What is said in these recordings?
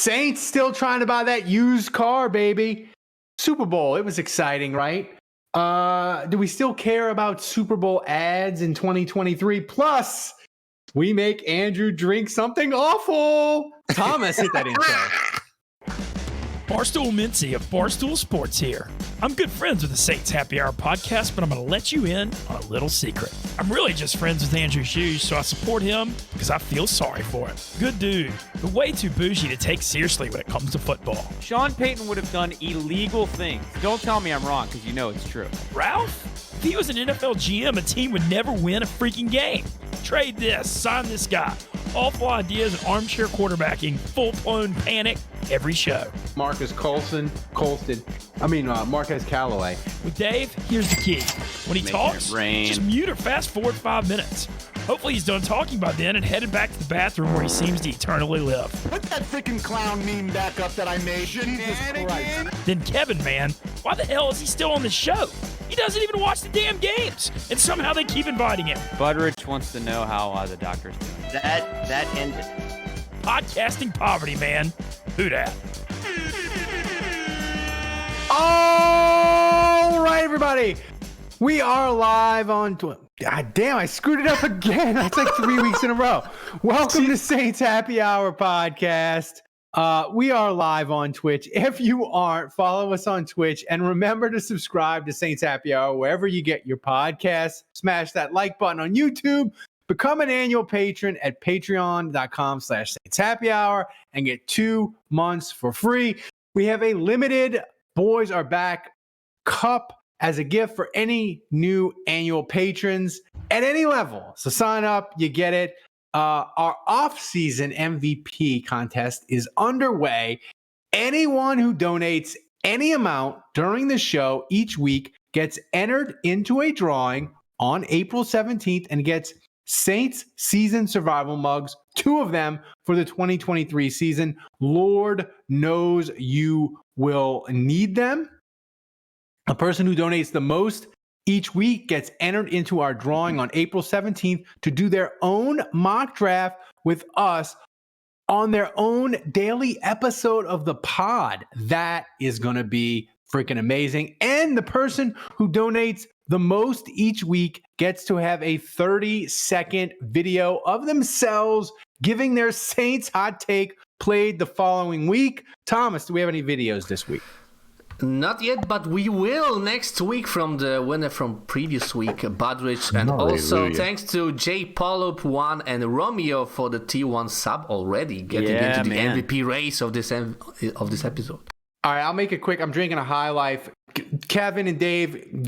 Saints still trying to buy that used car, baby. Super Bowl, it was exciting, right? Do we still care about Super Bowl ads in 2023? Plus, we make Andrew drink something awful. Thomas, hit that intro. Barstool Mincy of Barstool Sports here. I'm good friends with the Saints Happy Hour podcast, but I'm going to let you in on a little secret. I'm really just friends with Andrew Hughes, so I support him because I feel sorry for him. Good dude, but way too bougie to take seriously when it comes to football. Sean Payton would have done illegal things. Don't tell me I'm wrong, because you know it's true. Ralph? If he was an NFL GM, a team would never win a freaking game. Trade this, sign this guy. Awful ideas and armchair quarterbacking, full-blown panic every show. Marcus Marquez Callaway. With Dave, here's the key. When he talks, just mute or fast forward 5 minutes. Hopefully he's done talking by then and headed back to the bathroom where he seems to eternally live. Put that freaking clown meme back up that I made. Then Kevin, man, why the hell is he still on the show? He doesn't even watch the damn games, and somehow they keep inviting him. Budrich wants to know how the doctor's doing. That ended. Podcasting poverty, man. Who dat? All right, everybody. We are live on... God damn, I screwed it up again. That's like 3 weeks in a row. Welcome to Saints Happy Hour podcast. We are live on Twitch. If you aren't, follow us on Twitch. And remember to subscribe to Saints Happy Hour wherever you get your podcasts. Smash that like button on YouTube. Become an annual patron at patreon.com/Saints Happy Hour and get 2 months for free. We have a limited Boys Are Back cup as a gift for any new annual patrons at any level. So sign up, you get it. Our off-season MVP contest is underway. Anyone who donates any amount during the show each week gets entered into a drawing on April 17th and gets Saints season survival mugs, 2 of them for the 2023 season. Lord knows you will need them. A person who donates the most each week gets entered into our drawing on April 17th to do their own mock draft with us on their own daily episode of the pod. That is going to be freaking amazing. And the person who donates the most each week gets to have a 30-second video of themselves giving their Saints hot take played the following week. Thomas, do we have any videos this week? Not yet, but we will next week from the winner from previous week, Budrich. And also thanks to Jay Pollop 1 and Romeo for the T1 sub already, getting into the MVP race of this episode. All right, I'll make it quick. I'm drinking a High Life. Kevin and Dave,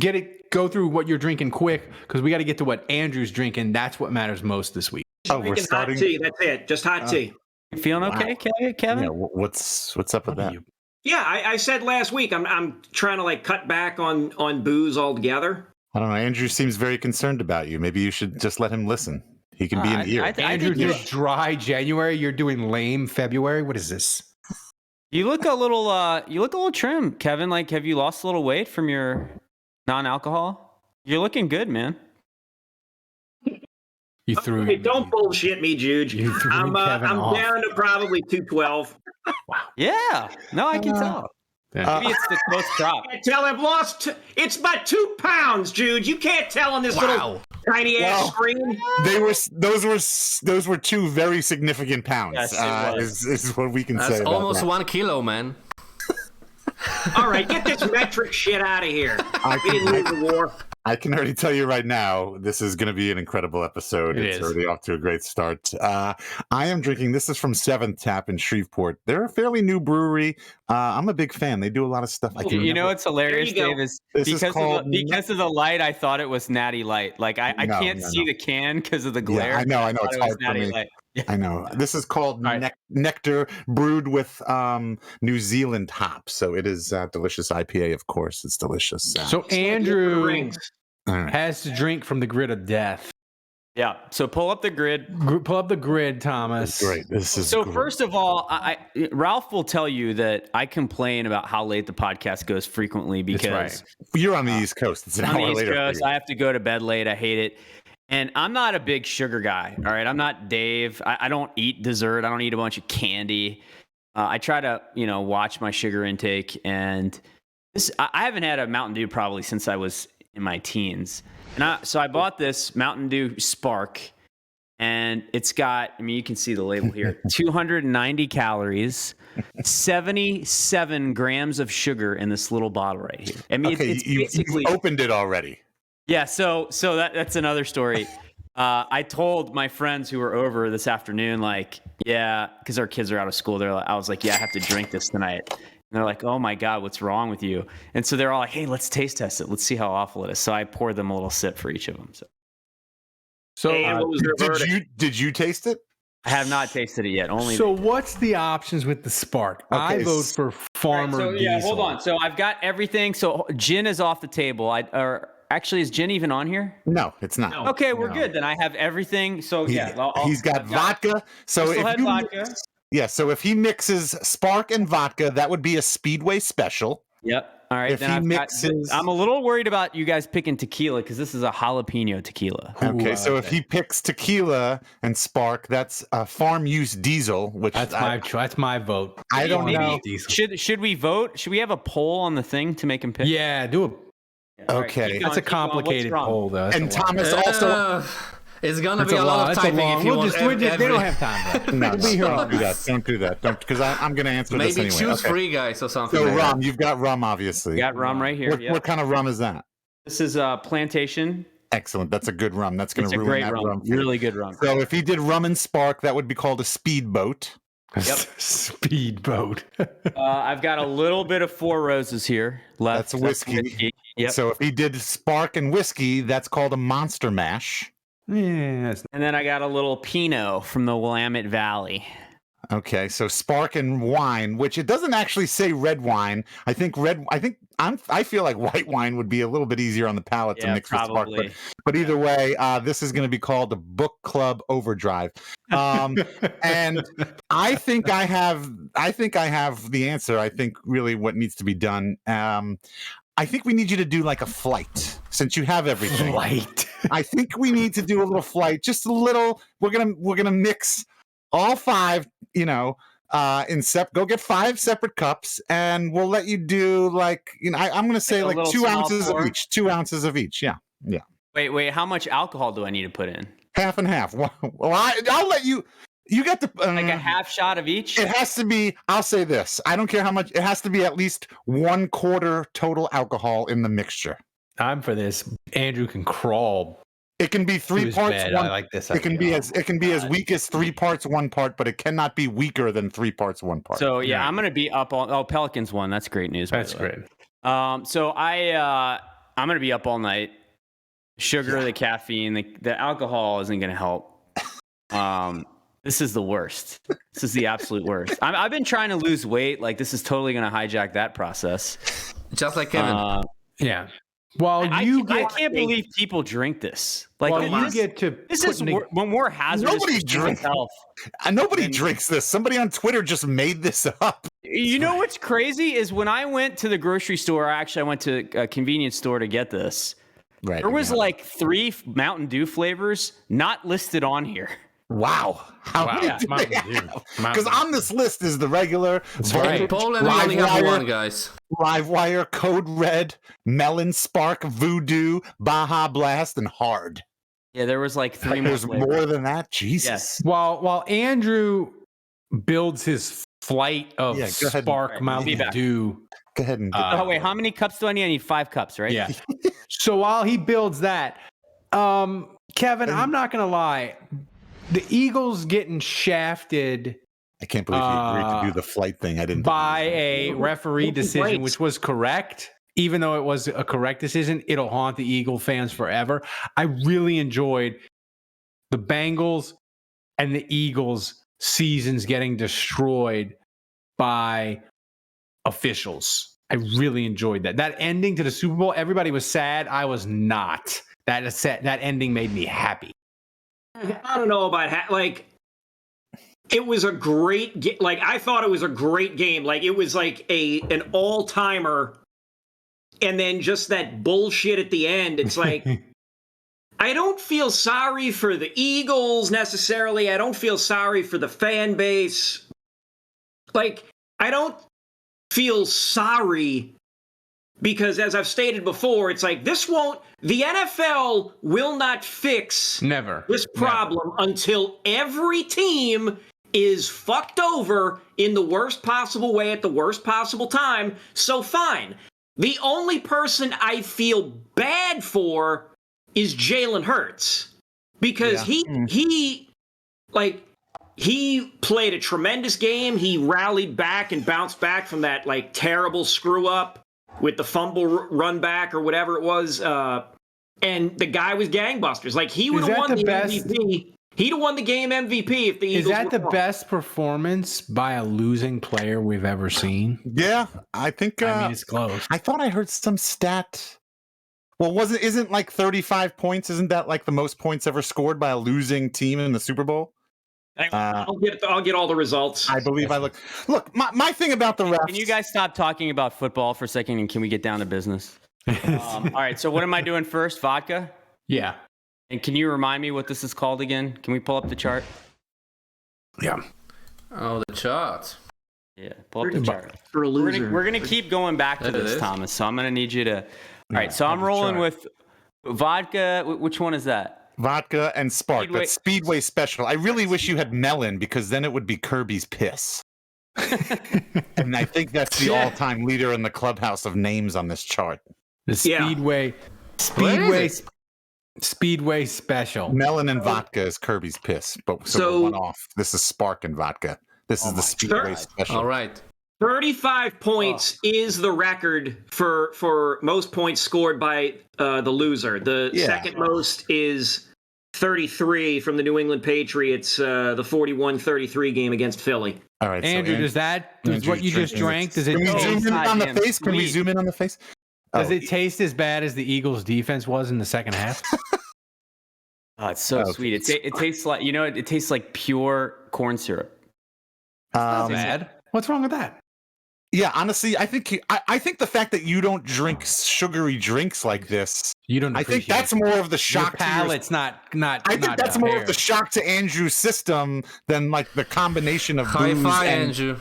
go through what you're drinking quick, because we got to get to what Andrew's drinking. That's what matters most this week. We're starting hot tea. That's it. Just hot tea. You feeling okay, Kevin? Yeah, what's up with that? Yeah, I said last week I'm trying to cut back on booze altogether. I don't know. Andrew seems very concerned about you. Maybe you should just let him listen. He can be an ear. Andrew did dry January. You're doing lame February. What is this? You look a little trim, Kevin. Have you lost a little weight from your non-alcohol? You're looking good, man. You threw. Hey, don't bullshit me, Juge. I'm down to probably 212. Wow. Yeah. No, I can tell. Maybe it's the close crop. I can't tell. I've lost. It's about 2 pounds, Jude. You can't tell on this little tiny ass screen. Those were 2 very significant pounds. Yes, is what we can That's say. About almost that. 1 kilo, man. All right, get this metric shit out of here. We didn't lose the war. I can already tell you right now, this is going to be an incredible episode. It's already off to a great start. I am drinking, this is from Seventh Tap in Shreveport. They're a fairly new brewery. I'm a big fan. They do a lot of stuff. You know what's hilarious, Dave, is because of the light, I thought it was Natty Light. I can't see the can because of the glare. Yeah, I know. It's hard for me. Light. I know. This is called Nectar, brewed with New Zealand hops. So it is delicious IPA, of course. It's delicious. So Andrew has to drink from the grid of death. Yeah. So pull up the grid. Pull up the grid, Thomas. Great. This is so. Great. First of all, Ralph will tell you that I complain about how late the podcast goes frequently because you're on the East Coast. It's an hour later. On the East Coast, I have to go to bed late. I hate it. And I'm not a big sugar guy. All right. I'm not Dave. I don't eat dessert. I don't eat a bunch of candy. I try to, watch my sugar intake, and I haven't had a Mountain Dew probably since I was in my teens. And so I bought this Mountain Dew Spark, and it's got, you can see the label here, 290 calories, 77 grams of sugar in this little bottle right here. It's basically you opened it already. Yeah, so that's another story. I told my friends who were over this afternoon, because our kids are out of school. I was like, I have to drink this tonight. And they're like, oh my God, what's wrong with you? And so they're all like, hey, let's taste test it. Let's see how awful it is. So I poured them a little sip for each of them. Did you taste it? I have not tasted it yet. What's the options with the Spark? Okay, I vote for Farmer Diesel. Hold on. So I've got everything. So gin is off the table. Actually, is gin even on here? No, it's not. No. Okay, we're good. Then I have everything. So he's got vodka. So if he mixes Spark and vodka, that would be a Speedway special. Yep. All right. I'm a little worried about you guys picking tequila because this is a jalapeno tequila. Okay, so if he picks tequila and Spark, that's a farm use diesel, which that's my vote. I don't know. Should we vote? Should we have a poll on the thing to make him pick? Yeah, do it. Okay, right, that's a complicated poll, though. And Thomas also. It's gonna be a lot of typing if you want. They don't have time. Don't do that. Don't, because I'm gonna answer this anyway. Maybe choose free guys or something. So rum, you've got rum, obviously. Got rum right here. What kind of rum is that? This is Plantation. Excellent. That's a good rum. That's gonna ruin great that rum. Really good rum. So if he did rum and Spark, that would be called a speedboat. Yep. Speedboat. I've got a little bit of Four Roses here left. That's whiskey. Yep. So if he did Spark and whiskey, that's called a Monster Mash. Yeah. And then I got a little Pinot from the Willamette Valley. Okay, so Spark and wine, which it doesn't actually say red wine. I feel like white wine would be a little bit easier on the palate to mix with Spark. But either way, this is going to be called the Book Club Overdrive. And I think I have the answer. I think really what needs to be done. I think we need you to do like a flight since you have everything. I think we need to do a little flight, just a little. We're gonna mix all five, go get 5 separate cups, and we'll let you do I'm going to say like 2 ounces of each. 2 ounces of each. Yeah. Wait. How much alcohol do I need to put in? Half and half. Well, I'll let you. You got the like a half shot of each. It has to be. I'll say this. I don't care how much. It has to be at least 1/4 total alcohol in the mixture. I'm for this. Andrew can crawl. It can be 3 parts. I like this. It can be as weak as 3 parts 1 part, but it cannot be weaker than 3 parts 1 part. So I'm gonna be up all. Oh, Pelicans won. That's great news. That's great. So I'm gonna be up all night. Sugar, the caffeine, the alcohol isn't gonna help. This is the worst. This is the absolute worst. I've been trying to lose weight. Like this is totally gonna hijack that process. Just like Kevin. Yeah. Well, I can't believe people drink this. This is more hazardous. Nobody drinks. Nobody drinks this. Somebody on Twitter just made this up. You know what's crazy is when I went to the grocery store. Actually, I went to a convenience store to get this. Right. There was 3 Mountain Dew flavors not listed on here. Wow. Because on this list is the regular. Poland, we only have one, guys. Livewire, Code Red, Melon, Spark, Voodoo, Baja Blast, and Hard. Yeah, there was 3 more. There's more than that? Jesus. Yes. While Andrew builds his flight of Spark Mountain Dew. Go ahead and wait, how many cups do I need? I need 5 cups, right? Yeah. So while he builds that, Kevin, I'm not going to lie. The Eagles getting shafted. I can't believe he agreed to do the flight thing. I didn't. By a referee decision, which was correct. Even though it was a correct decision, it'll haunt the Eagle fans forever. I really enjoyed the Bengals and the Eagles seasons getting destroyed by officials. I really enjoyed that. That ending to the Super Bowl, everybody was sad. I was not. That ending made me happy. I don't know about it was a great I thought it was a great game. It was an all-timer, and then just that bullshit at the end. It's I don't feel sorry for the Eagles necessarily. I don't feel sorry for the fan base. I don't feel sorry because, as I've stated before, it's like the NFL will not fix this problem until every team is fucked over in the worst possible way at the worst possible time. So fine. The only person I feel bad for is Jalen Hurts because he played a tremendous game. He rallied back and bounced back from that terrible screw up with the fumble run back or whatever it was. And the guy was gangbusters. He would have won the MVP. He'd have won the game MVP if the Eagles Is that the best performance by a losing player we've ever seen? Yeah, I think. I mean, it's close. I thought I heard some stat. Well, isn't 35 points? Isn't that the most points ever scored by a losing team in the Super Bowl? I'll get all the results. I believe I look. My thing about the refs. Can you guys stop talking about football for a second and can we get down to business? All right. So what am I doing first? Vodka? Yeah. And can you remind me what this is called again? Can we pull up the chart? Yeah. Oh, the chart. Yeah, pull up the chart. For a loser. We're gonna keep going back to this, Thomas. So I'm gonna need you to. All right. So I'm rolling with vodka. Which one is that? Vodka and Spark. That's Speedway Special. I really wish you had melon because then it would be Kirby's piss. And I think that's the all-time leader in the clubhouse of names on this chart. The Speedway Special. Melon and vodka is Kirby's piss, but so we're one off. This is Spark and vodka. This is the Speedway Special. All right. 35 points is the record for most points scored by the loser. The second most is 33 from the New England Patriots, the 41-33 game against Philly. All right, Andrew, does what you just drank, does it Can we taste zoom in on the face? Can we zoom in on the face? Does it taste as bad as the Eagles' defense was in the second half? Oh, it's so sweet. It tastes like it tastes like pure corn syrup. Bad. What's wrong with that? Yeah, honestly, I think the fact that you don't drink sugary drinks like this, I think that's more of the shock. Your palate's not. I think that's more of the shock to Andrew's system than the combination of High booze five, and Andrew.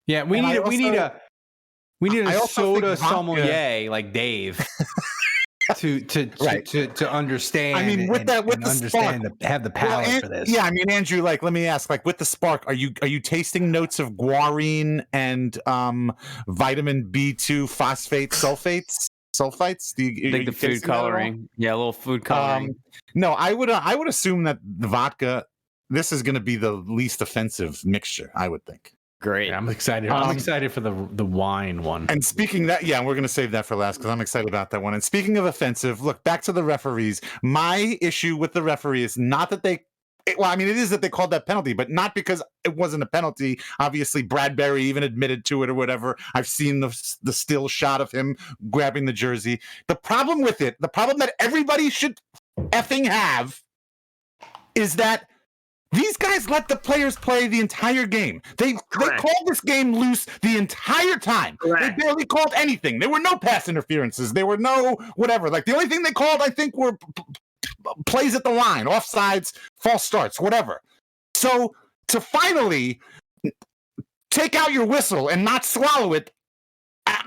Yeah, we need a soda sommelier like Dave to understand. I mean, with the Spark, have the palate for this. Yeah, I mean, Andrew, let me ask, with the Spark, are you tasting notes of guarine and vitamin B2 phosphate sulfites? The food coloring. Yeah, a little food coloring. No, I would assume that the vodka, this is going to be the least offensive mixture, I would think. Great. Yeah, I'm excited. I'm excited for the wine one. And speaking that, we're going to save that for last because I'm excited about that one. And speaking of offensive, look, back to the referees. My issue with the referee is not that it is that they called that penalty, but not because it wasn't a penalty. Obviously, Bradbury even admitted to it or whatever. I've seen the still shot of him grabbing the jersey. The problem with it, the problem that everybody should effing have is that these guys let the players play the entire game. They called this game loose the entire time. Correct. They barely called anything. There were no pass interferences. There were no whatever. The only thing they called, I think, were plays at the line, offsides, false starts, whatever. So to finally take out your whistle and not swallow it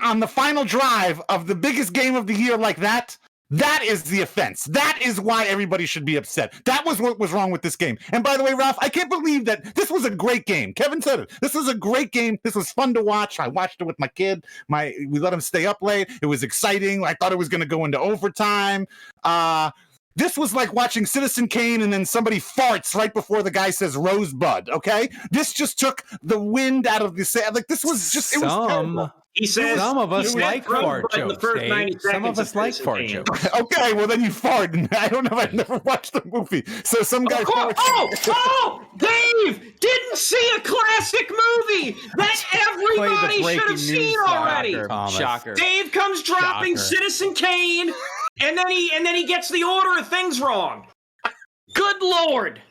on the final drive of the biggest game of the year like that, that is the offense. That is why everybody should be upset. That was what was wrong with this game. And by the way, Ralph, I can't believe that this was a great game. Kevin said it. This was a great game. This was fun to watch. I watched it with my kid. We let him stay up late. It was exciting. I thought it was going to go into overtime. This was like watching Citizen Kane and then somebody farts right before the guy says Rosebud, okay? This just took the wind out of the sail. This was just, it was terrible. He says some of us like fart jokes, Dave. Some of us like fart jokes. Okay, well then you farted. I don't know. I've never watched the movie. So some guy Oh, Dave didn't see a classic movie that everybody should have seen already. Shocker. Dave comes dropping Citizen Kane, and then he gets the order of things wrong. Good Lord.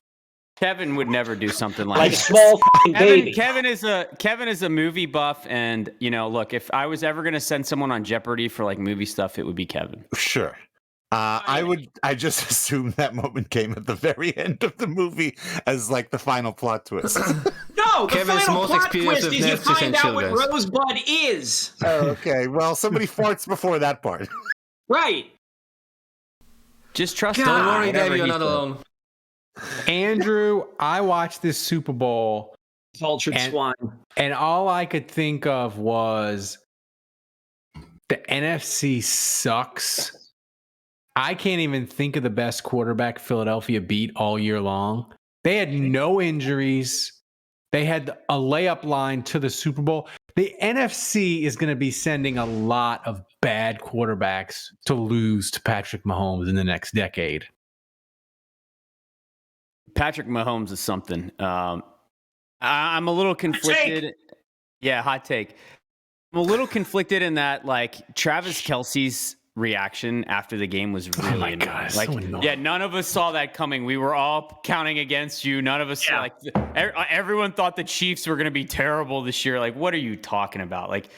Kevin would never do something like that. Small baby. Kevin is a movie buff, and look, if I was ever gonna send someone on Jeopardy for movie stuff, it would be Kevin. Sure. I just assumed that moment came at the very end of the movie as like the final plot twist. No, the Kevin's final most plot experience twist with is you Netflix find and out what children's. Rosebud is. Okay, well, somebody farts before that part. Right. Just trust. God. him. Don't worry, Whatever Dave, you're he not said. alone. Andrew, I watched this Super Bowl, Cultured swine. and all I could think of was the NFC sucks. I can't even think of the best quarterback Philadelphia beat all year long. They had no injuries. They had a layup line to the Super Bowl. The NFC is going to be sending a lot of bad quarterbacks to lose to Patrick Mahomes in the next decade. Patrick Mahomes is something. I'm a little conflicted. Yeah, hot take. I'm a little conflicted in that, like, Travis Kelce's reaction after the game was really annoying. God, like, so annoying. yeah, none of us saw that coming. We were all counting against you. None of us everyone thought the Chiefs were going to be terrible this year. Like, what are you talking about? Like,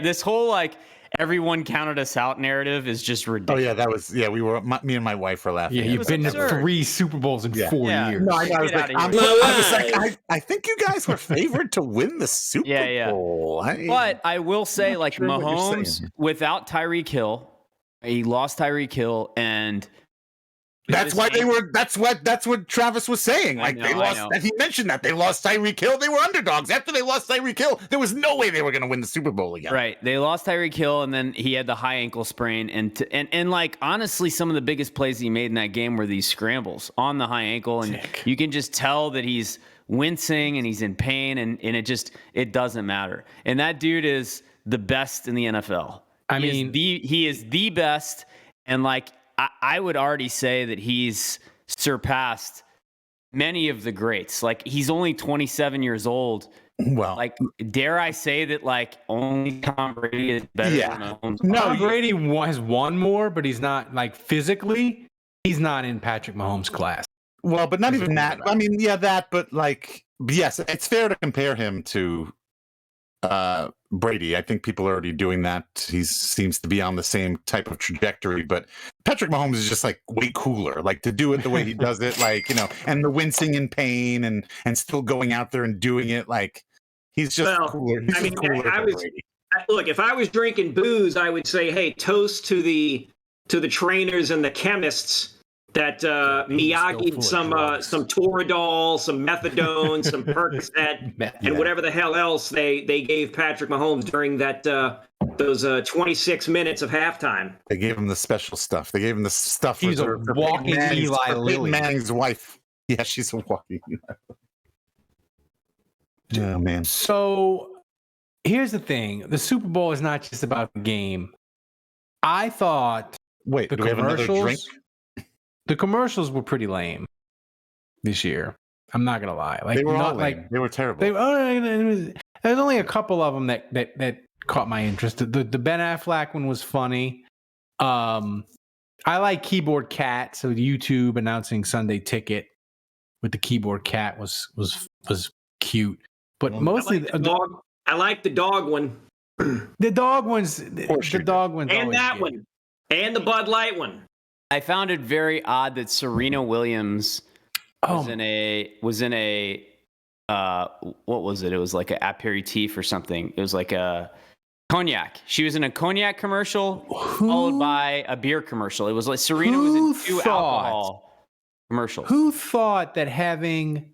this whole like everyone counted us out narrative is just ridiculous. Oh yeah, that was we were me and my wife were laughing. Yeah, at you've that. been to absurd. 3 Super Bowls in 4 Yeah. years. No, I was Get like, outta here. I was like, I think you guys were favored to win the Super Bowl. But I will say, like, sure what you're Mahomes saying. without Tyreek Hill, he lost Tyreek Hill, and That's why they were. That's what Travis was saying. Like they lost. And he mentioned that they lost Tyreek Hill. They were underdogs. After they lost Tyreek Hill, there was no way they were going to win the Super Bowl again. Right. They lost Tyreek Hill, and then he had the high ankle sprain. And like, honestly, some of the biggest plays he made in that game were these scrambles on the high ankle. And you can just tell that he's wincing and he's in pain, and it doesn't matter. And that dude is the best in the NFL. He is the best. And like, I would already say that he's surpassed many of the greats. Like, he's only 27 years old. Well, like, dare I say that, like, only Tom Brady is better than Mahomes? No, Tom Brady has won more, but he's not, like, physically, he's not in Patrick Mahomes' class. Well, but not even that. I mean, yeah, that, but like, yes, it's fair to compare him to Brady. I think people are already doing that. He seems to be on the same type of trajectory, but Patrick Mahomes is just like way cooler. Like, to do it the way he does it, like, you know, and the wincing in pain and still going out there and doing it, like, he's just cooler. He's cooler than Brady. Look, if I was drinking booze, I would say, hey, toast to the trainers and the chemists that Miyagi'd some Toradol, some methadone, some Percocet, and whatever the hell else they gave Patrick Mahomes during that those 26 minutes of halftime. They gave him the special stuff. They gave him the stuff. He's a walking Eli Lilly. Manning's wife. Yeah, she's a walking. Oh man. So here's the thing: the Super Bowl is not just about the game. I thought. Wait, do we have another drink? The commercials were pretty lame this year. I'm not gonna lie. Like, they were not all like lame. They were terrible. There's only a couple of them that caught my interest. The Ben Affleck one was funny. I like Keyboard Cat. So YouTube announcing Sunday Ticket with the Keyboard Cat was cute. But mostly I like the dog one. The dog ones. The dog ones. And that one. And the Bud Light one. I found it very odd that Serena Williams was in a what was it? It was like an aperitif or something. It was like a cognac. She was in a cognac commercial followed by a beer commercial. It was like Serena was in 2 alcohol commercials. Who thought that having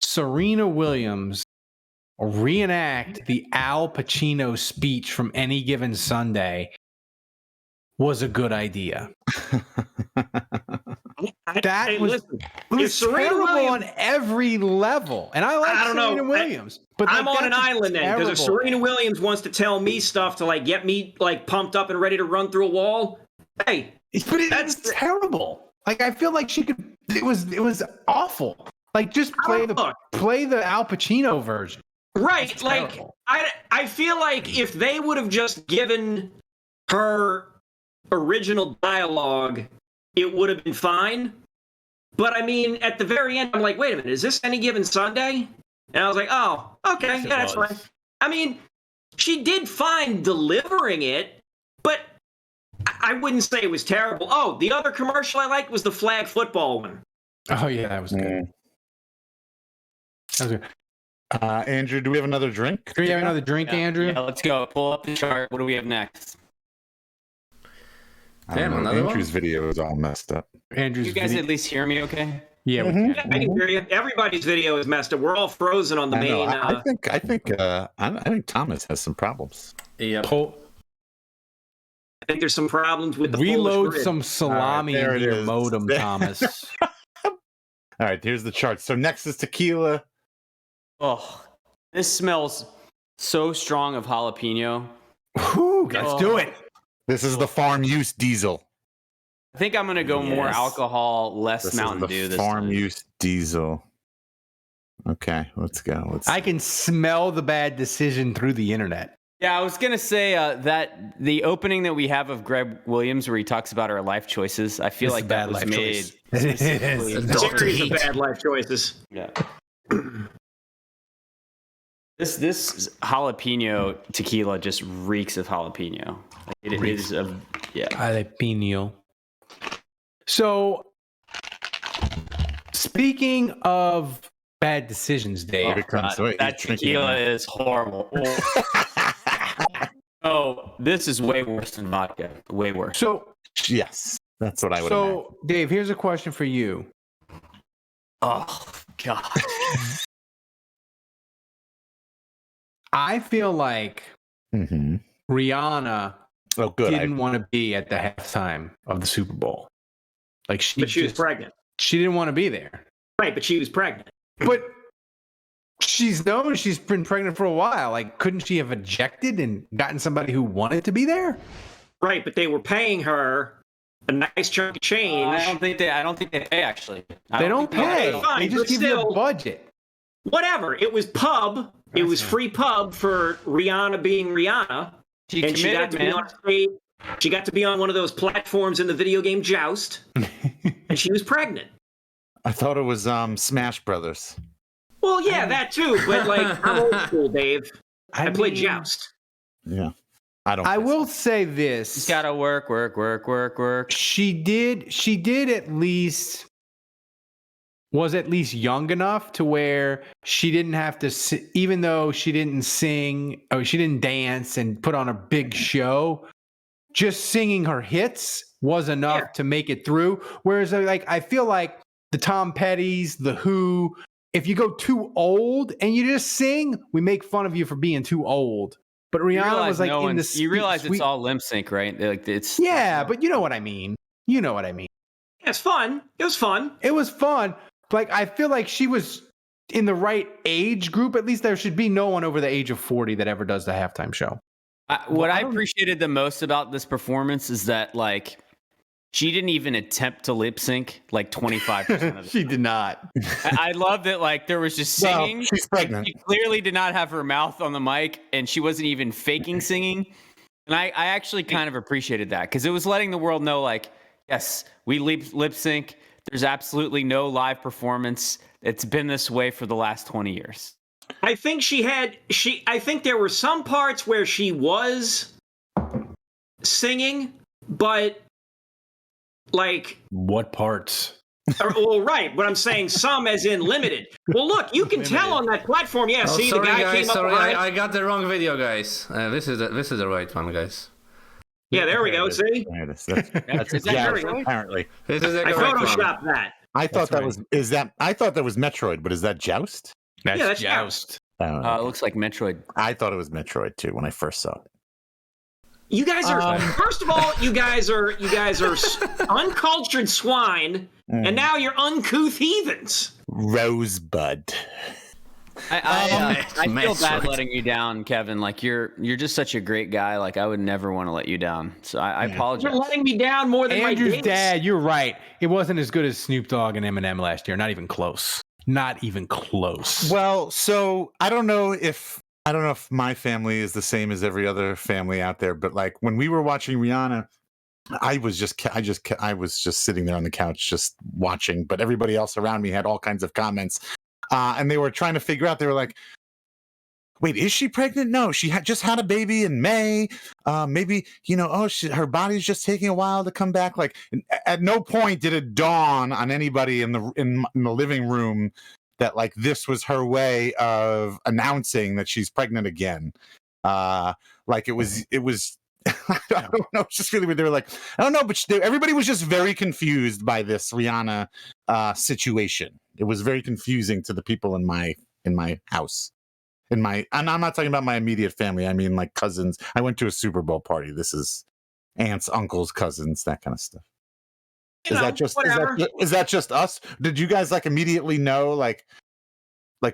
Serena Williams reenact the Al Pacino speech from Any Given Sunday was a good idea? That was terrible on every level. And I like Serena Williams. But I'm on an island then, because if Serena Williams wants to tell me stuff to like get me like pumped up and ready to run through a wall, hey, that's terrible. Like, I feel like she could. It was awful. Like, just play the Al Pacino version. Right. Like, I feel like if they would have just given her original dialogue, it would have been fine. But I mean, at the very end, I'm like, wait a minute, is this Any Given Sunday? And I was like, oh, okay, yeah, that's fine. I mean, she did fine delivering it, but I wouldn't say it was terrible. Oh, the other commercial I liked was the flag football one. Oh yeah, that was good. That was good. Andrew, do we have another drink? Do we have another drink, Andrew? Yeah, let's go. Pull up the chart. What do we have next? Damn, another Andrew's one? video is all messed up. Andrew's You guys video- at least hear me okay? Yeah, we Yeah, I can hear you. Everybody's video is messed up. We're all frozen on the I know. main. I think Thomas has some problems. Yep. I think there's some problems with the Reload Polish grid. some salami All right, there into it your is. modem, Thomas. All right, here's the chart. So next is tequila. Oh, this smells so strong of jalapeno. Whew, let's do it. This is the farm use diesel. I think I'm going to go more Yes. alcohol, less This Mountain is Dew the this farm time. use diesel. Okay, let's go. I can smell the bad decision through the internet. Yeah, I was going to say that the opening that we have of Greg Williams where he talks about our life choices, I feel It's like a that bad was life made choice. specifically. It is. Dr. Series of Heat. bad life choices. Yeah. This jalapeno tequila just reeks of jalapeno. Like, it is yeah. Jalapeno. So, speaking of bad decisions, Dave. Here it comes. God, Wait, that he's drinking tequila it. is horrible. Oh, this is way worse than vodka. Way worse. So, Yes, that's what I would imagine. Dave, here's a question for you. Oh God. I feel like Mhm. Rihanna Oh, good. didn't want to be at the halftime of the Super Bowl. Like But she was just- pregnant. She didn't want to be there. Right, but she was pregnant. But she's known she's been pregnant for a while. Like, couldn't she have ejected and gotten somebody who wanted to be there? Right, but they were paying her a nice chunk of change. I don't think they pay actually. I They don't think pay. Fine, They just but give you a still- budget. Whatever. It was pub. It was free pub for Rihanna being Rihanna. She And she got committed, to be man. on stage. She got to be on one of those platforms in the video game Joust. And she was pregnant. I thought it was Smash Brothers. Well, yeah, that too. But like, I'm old school, Dave. I played mean, Joust. Yeah, I don't. I guess. will say this. She's got to work. She did at least was at least young enough to where she didn't have to even though she didn't sing or she didn't dance and put on a big show, just singing her hits was enough to make it through. Whereas like I feel like the Tom Petty's, the Who, if you go too old and you just sing, we make fun of you for being too old. But Rihanna was like in the you realize sweet, it's all lip sync, right? Like it's yeah, but you know what I mean. You know what I mean. It's fun. It was fun. It was fun. Like I feel like she was in the right age group. At least there should be no one over the age of 40 that ever does the halftime show. What I appreciated the most about this performance is that like she didn't even attempt to lip sync like 25% of it. She did not. I love that like there was just Well, singing. she's pregnant. She clearly did not have her mouth on the mic and she wasn't even faking singing. And I actually kind of appreciated that because it was letting the world know like, yes, we lip sync. There's absolutely no live performance. It's been this way for the last 20 years. I think I think there were some parts where she was singing, but like What parts? well, right, but I'm saying some as in limited. Well, look, you can tell on that platform. Yeah, see, sorry, the guy guys. came up Sorry, behind. I got the wrong video, guys. This is the right one, guys. Yeah, there we go. See, There it is. That's Is that yeah, Metroid? apparently. This is the I correct one. photoshopped that. I thought That's I thought that was Metroid, but is that Joust? That's Joust. It looks like Metroid. I thought it was Metroid too when I first saw it. You guys are first of all, you guys are uncultured swine, and now you're uncouth heathens. Rosebud. I feel Metroid. bad letting you down, Kevin. Like you're just such a great guy. Like I would never want to let you down. So I apologize. You're letting me down more than Andrew's my dates. dad, you're right. It wasn't as good as Snoop Dogg and Eminem last year. Not even close. Not even close. Well, so I don't know if my family is the same as every other family out there, but like when we were watching Rihanna, I was just sitting there on the couch just watching, but everybody else around me had all kinds of comments. And they were trying to figure out, they were like, wait, is she pregnant? No, she just had a baby in May. Maybe, her body's just taking a while to come back. Like, at no point did it dawn on anybody in the living room that like this was her way of announcing that she's pregnant again. Like it was. I don't know. It's just really weird. They were like, I don't know, but everybody was just very confused by this Rihanna situation. It was very confusing to the people in my house. And I'm not talking about my immediate family. I mean, like cousins. I went to a Super Bowl party. This is aunts, uncles, cousins, that kind of stuff. Is that just us? Did you guys like immediately know? Like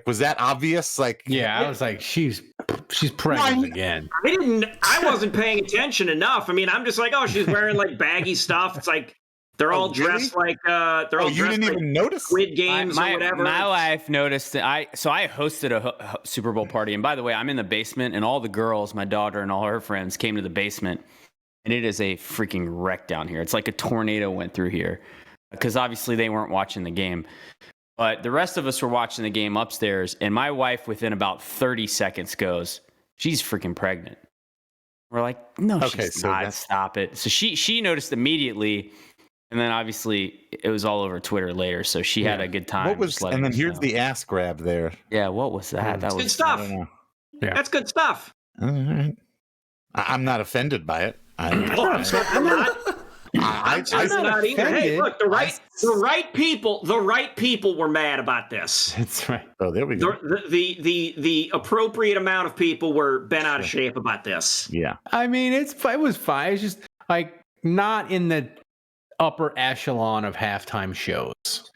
was that obvious? Like, yeah, I was like, she's pregnant again. I wasn't paying attention enough. I mean, I'm just like, oh, she's wearing like baggy stuff. It's like they're all dressed like you didn't even notice Squid Games or whatever. My wife noticed that I hosted a Super Bowl party, and by the way, I'm in the basement, and all the girls, my daughter and all her friends, came to the basement, and it is a freaking wreck down here. It's like a tornado went through here, because obviously they weren't watching the game. But the rest of us were watching the game upstairs, and my wife, within about 30 seconds, goes, "She's freaking pregnant." We're like, "No, she's not. Stop it." So she noticed immediately, and then obviously it was all over Twitter later. So she had a good time. And then here's the ass grab there. Yeah, what was that? That was good stuff. Yeah, that's good stuff. All right. I'm not offended by it. I'm not either. Hey, look, the right people were mad about this. That's right. Oh, there we go. The appropriate amount of people were bent out of shape about this. Yeah. I mean, it was fine. It's just like not in the upper echelon of halftime shows.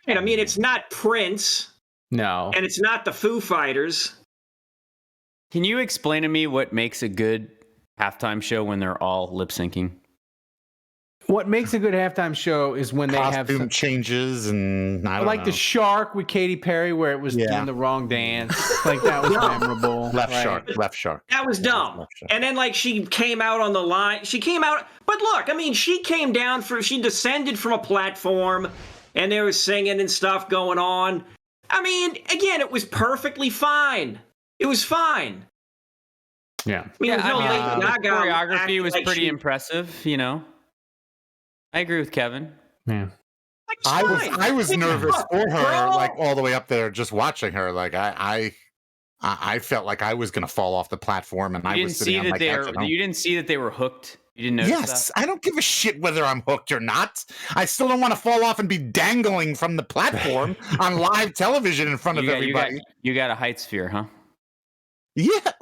And I mean, it's not Prince. No. And it's not the Foo Fighters. Can you explain to me what makes a good halftime show when they're all lip syncing? What makes a good halftime show is when they have some changes, and I don't know. The Shark with Katy Perry, where it was doing the wrong dance. Like that was memorable. Left shark. That was dumb. And then like she came out on the line. But look, I mean, she descended from a platform, and there was singing and stuff going on. I mean, again, it was perfectly fine. It was fine. Yeah. I mean, the choreography was pretty impressive, I agree with Kevin. Yeah. I was nervous for her, like all the way up there, just watching her. Like I felt like I was going to fall off the platform, and I was sitting on my couch. You didn't see that they were hooked. You didn't notice that? Yes, I don't give a shit whether I'm hooked or not. I still don't want to fall off and be dangling from the platform on live television in front of everybody. You got a heights fear, huh? Yeah.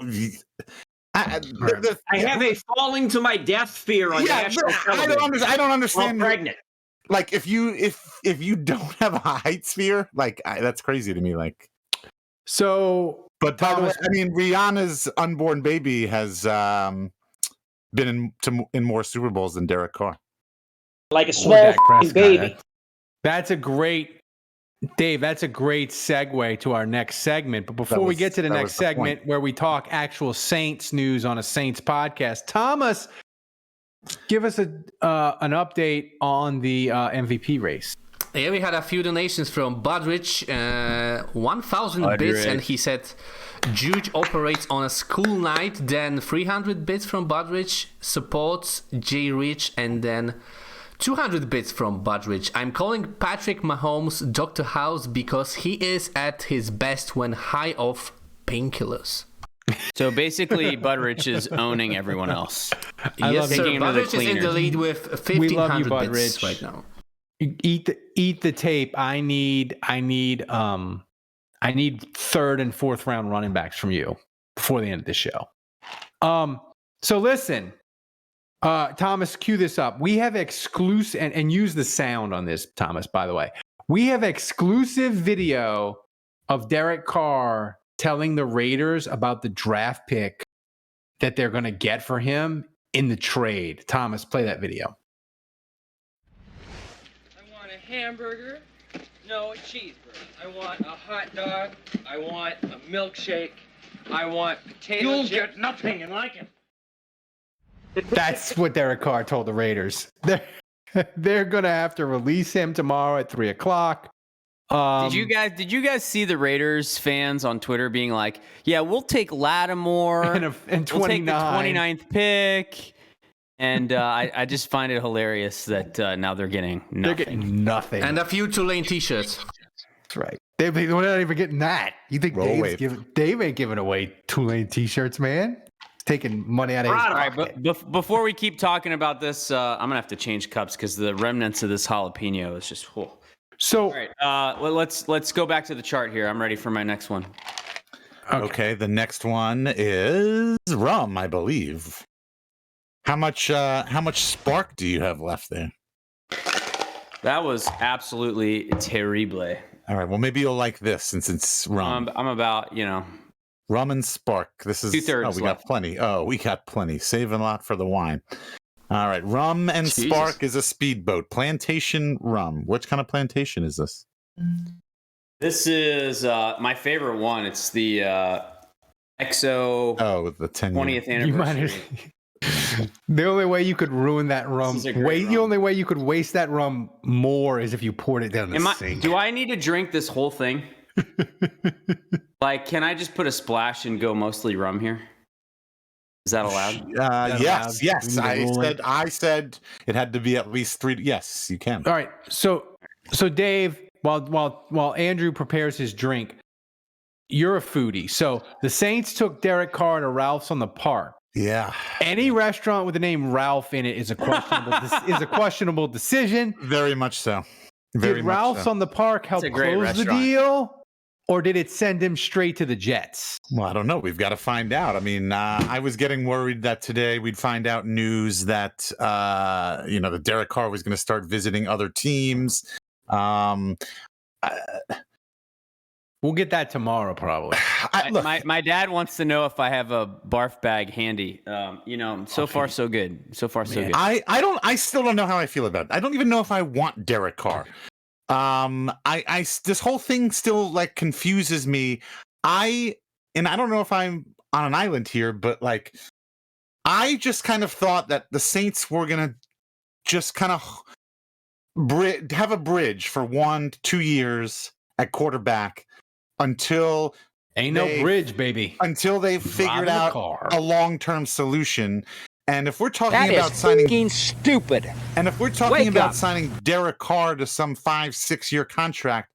I have a falling to my death fear on national television. I don't understand. While pregnant. Like if you don't have a heights fear, like that's crazy to me. Like, so. But by the way, I mean, Rihanna's unborn baby has been in more Super Bowls than Derek Carr. Like a small baby. That's a great. Dave, that's a great segue to our next segment. But before we get to the next segment where we talk actual Saints news on a Saints podcast, Thomas, give us an update on the MVP race. Yeah, we had a few donations from Budrich, 1,000 bits, and he said Juge operates on a school night, then 300 bits from Budrich, supports J. Rich, and then 200 bits from Budrich. I'm calling Patrick Mahomes Dr. House because he is at his best when high off painkillers. So basically, Budrich is owning everyone else. Yes, sir. Budrich is in the lead with 1,500 bits right now. Eat the tape. I need third and fourth round running backs from you before the end of the show. So listen. Thomas, cue this up. We have exclusive, and use the sound on this, Thomas, by the way. We have exclusive video of Derek Carr telling the Raiders about the draft pick that they're going to get for him in the trade. Thomas, play that video. I want a hamburger, no, a cheeseburger. I want a hot dog. I want a milkshake. I want potato chips. You'll get nothing and like it. That's what Derek Carr told the Raiders. They're going to have to release him tomorrow at 3:00. Did you guys see the Raiders fans on Twitter being like, "Yeah, we'll take Lattimore and we'll take the 29th 29th pick," and I just find it hilarious that now they're getting nothing. They're getting nothing. And a few Tulane t-shirts. That's right. They're not even getting that. You think Dave ain't giving away Tulane t-shirts, man? He's taking money out of his pocket. All right, but before we keep talking about this, I'm gonna have to change cups because the remnants of this jalapeno is just. Whoa. So, all right, let's go back to the chart here. I'm ready for my next one. Okay, the next one is rum, I believe. How much spark do you have left there? That was absolutely terrible. All right, well maybe you'll like this since it's rum. I'm about, rum and spark. This is 2/3 we left. got plenty. Oh, we got plenty. Saving a lot for the wine. All right, rum and spark is a speedboat. Plantation rum. Which kind of plantation is this? This is my favorite one. It's the EXO with the 20th anniversary. The only way you could ruin that rum, the only way you could waste that rum more is if you poured it down the sink. Do I need to drink this whole thing? Like, can I just put a splash and go mostly rum here? Is that allowed? Yes. I said it had to be at least 3. Yes, you can. All right. So Dave, while Andrew prepares his drink, you're a foodie. So the Saints took Derek Carr to Ralph's on the Park. Yeah. Any restaurant with the name Ralph in it is a questionable decision. Very much so. Did Ralph's on the Park help close the deal? Or did it send him straight to the Jets? Well, I don't know. We've got to find out. I mean, I was getting worried that today we'd find out news that, that Derek Carr was going to start visiting other teams. We'll get that tomorrow, probably. My dad wants to know if I have a barf bag handy. So far so good. So far so good. I still don't know how I feel about it. I don't even know if I want Derek Carr. This whole thing still like confuses me. I don't know if I'm on an island here, but like, I just kind of thought that the Saints were gonna just kind of have a bridge for 1-2 years at quarterback until bridge, baby. Until they figured out a long-term solution. And if we're talking about signing stupid. And if we're talking about signing Derek Carr to some 5-6 year contract,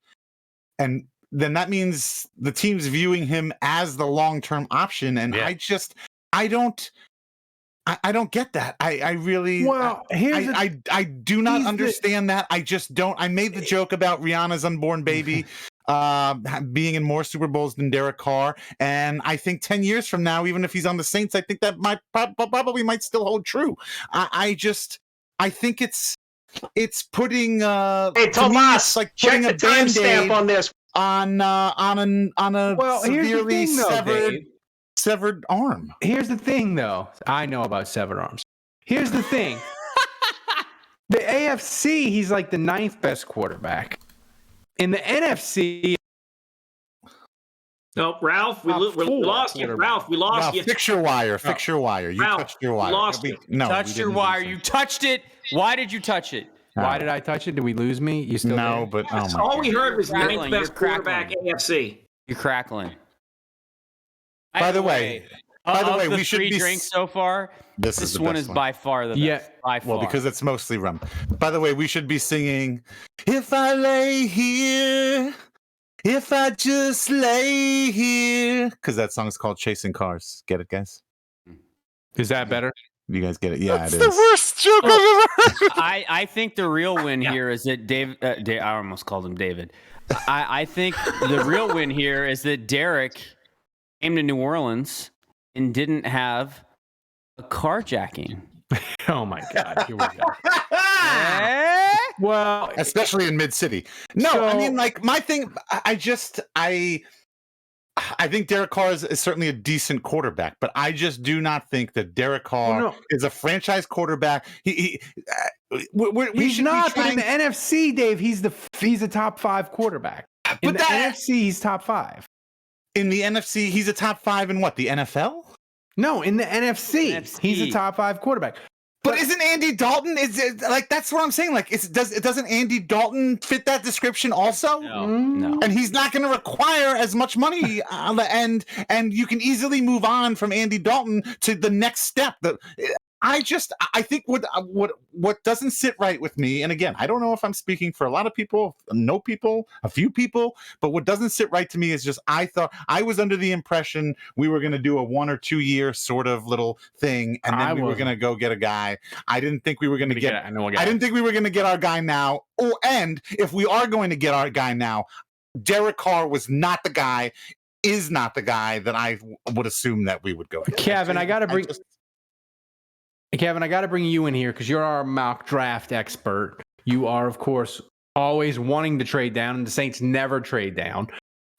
and then that means the team's viewing him as the long-term option. And I don't get that. I really, I do not understand that. I just don't. I made the joke about Rihanna's unborn baby being in more Super Bowls than Derek Carr, and I think 10 years from now, even if he's on the Saints, I think that might probably might still hold true. I think it's putting hey Tomas, like check the timestamp on this on a severely severed arm. Here's the thing, though. I know about severed arms. Here's the thing. The AFC, he's like the 9th best quarterback. In the NFC, no, Ralph, we lost you. Ralph, we lost you. Fix your wire. Fix your wire. You touched your wire. Lost you. No, touched your wire. You touched it. Why did you touch it? Why did I touch it? Did we lose me? You still no, there? but all we heard was 9th best quarterback AFC. You're crackling. By the way, we should be drinks so far. This one is by far the best. By far. Well, because it's mostly rum. By the way, we should be singing "If I Lay Here, If I Just Lay Here," because that song is called "Chasing Cars." Get it, guys? Is that better? You guys get it? Yeah, That's it the is. worst joke I've ever heard. I think the real win here is that I almost called him David. I think the real win here is that Derek came to New Orleans and didn't have a carjacking. Oh my God! Here we go. Well, especially in mid-city. No, I mean, like my thing. I think Derek Carr is certainly a decent quarterback, but I just do not think that Derek Carr is a franchise quarterback. He's not. But in the NFC, Dave, he's a top 5 quarterback. In the NFC, he's top 5. In the NFC, he's a top 5 in what? The NFL? No, in the NFC, he's a top 5 quarterback. But isn't Andy Dalton? Is it, like that's what I'm saying? Like, doesn't Andy Dalton fit that description also? No. And he's not going to require as much money on the end, and you can easily move on from Andy Dalton to the next step. I think what doesn't sit right with me, and again, I don't know if I'm speaking for a lot of people, a few people, but what doesn't sit right to me is just I thought I was under the impression we were going to do a 1 or 2 year sort of little thing, and then we were going to go get a guy. I didn't think we were going to get. I didn't think we were going to get our guy now. Oh, and if we are going to get our guy now, Derek Carr was not the guy. Is not the guy that I would assume that we would go get. Kevin, I got to bring. Kevin, I got to bring you in here because you're our mock draft expert. You are, of course, always wanting to trade down, and the Saints never trade down.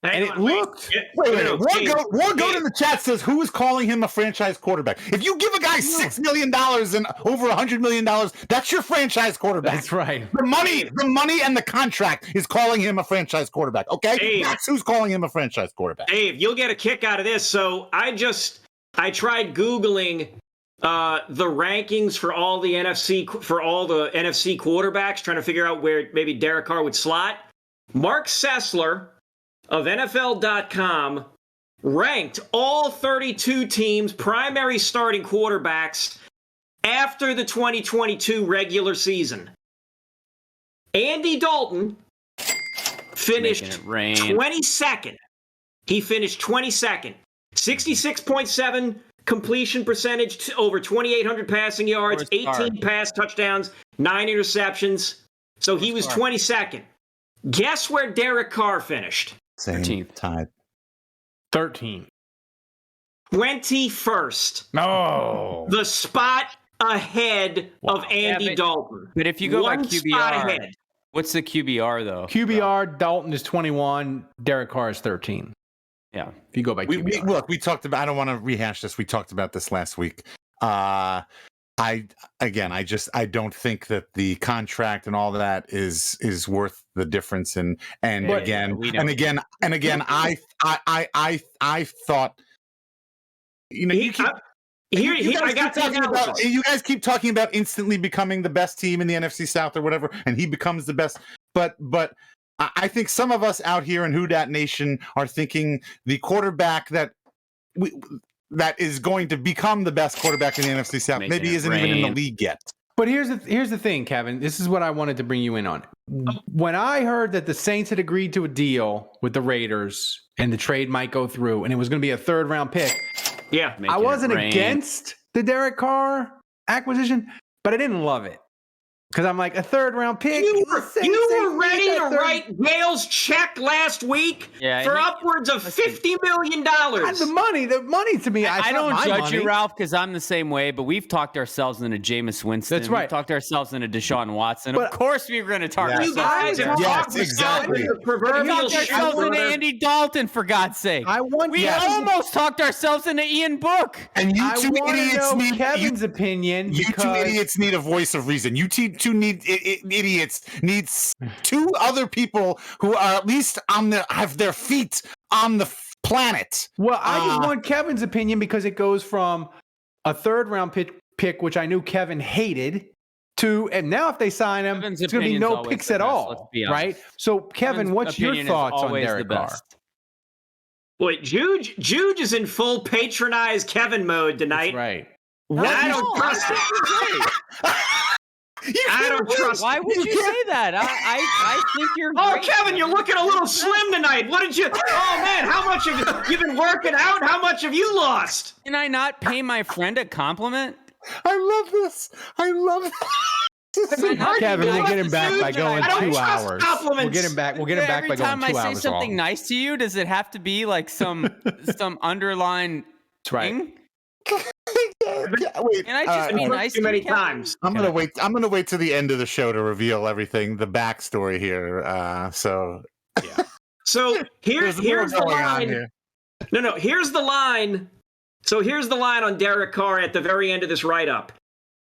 Wait, War Goat in the chat says, who is calling him a franchise quarterback? If you give a guy $6 million and over $100 million, that's your franchise quarterback. That's right. The money and the contract is calling him a franchise quarterback, okay? Dave, that's who's calling him a franchise quarterback. Dave, you'll get a kick out of this. So I tried Googling the rankings for all the NFC quarterbacks, trying to figure out where maybe Derek Carr would slot. Mark Sessler of NFL.com ranked all 32 teams' primary starting quarterbacks after the 2022 regular season. Andy Dalton finished 22nd. He finished 22nd. 66.7 completion percentage, over 2,800 passing yards, 18 pass touchdowns, 9 interceptions. So he was 22nd. Guess where Derek Carr finished? 13th. Tied. 13. 21st. No. The spot ahead of Andy Dalton. But if you go by One QBR, spot ahead. What's the QBR though? QBR, Dalton is 21. Derek Carr is 13. Yeah. If you go by QBR. We talked about, I don't want to rehash this. We talked about this last week. I don't think that the contract and all that is worth the difference. And again, I thought, you know, you guys keep talking about instantly becoming the best team in the NFC South or whatever, and he becomes the best. But I think some of us out here in Who Dat Nation are thinking the quarterback that is going to become the best quarterback in the NFC South maybe isn't even in the league yet. But here's the thing, Kevin. This is what I wanted to bring you in on. When I heard that the Saints had agreed to a deal with the Raiders and the trade might go through and it was going to be a 3rd round pick, I wasn't against the Derek Carr acquisition, but I didn't love it. Because I'm like, a 3rd round pick. You were ready to write Yale's check last week for upwards of $50 million. The money to me, I don't judge you, Ralph, because I'm the same way, but we've talked ourselves into Jameis Winston. That's right. We've talked ourselves into Deshaun Watson. Of course we were going to talk You guys have talked exactly. the proverbial we talked ourselves into Andy Dalton, for God's sake. We almost talked ourselves into Ian Book. And you two idiots need Kevin's opinion. You two idiots need a voice of reason. You two idiots needs 2 other people who are at least have their feet on the planet. Well, I just want Kevin's opinion because it goes from a 3rd round pick, which I knew Kevin hated, to, and now if they sign him, Kevin's it's going to be no picks at all, right? So, Kevin, what's your thoughts on Derek Carr? Boy, Juge is in full patronize Kevin mode tonight. That's right. I don't trust it. I don't trust. Why would you say that? I think you're. Oh, Kevin, you're looking a little slim tonight. What did you? Oh man, how much have you been working out? How much have you lost? Can I not pay my friend a compliment? I love this. Kevin, we'll get him back by going 2 hours. We'll get him back. We'll get him back by going 2 hours. Every time I say something nice to you, does it have to be like some underlying thing? Wait, and I just be nice too many times. I'm gonna wait to the end of the show to reveal everything, the backstory here. So here's the line. No, here's the line. So here's the line on Derek Carr at the very end of this write-up.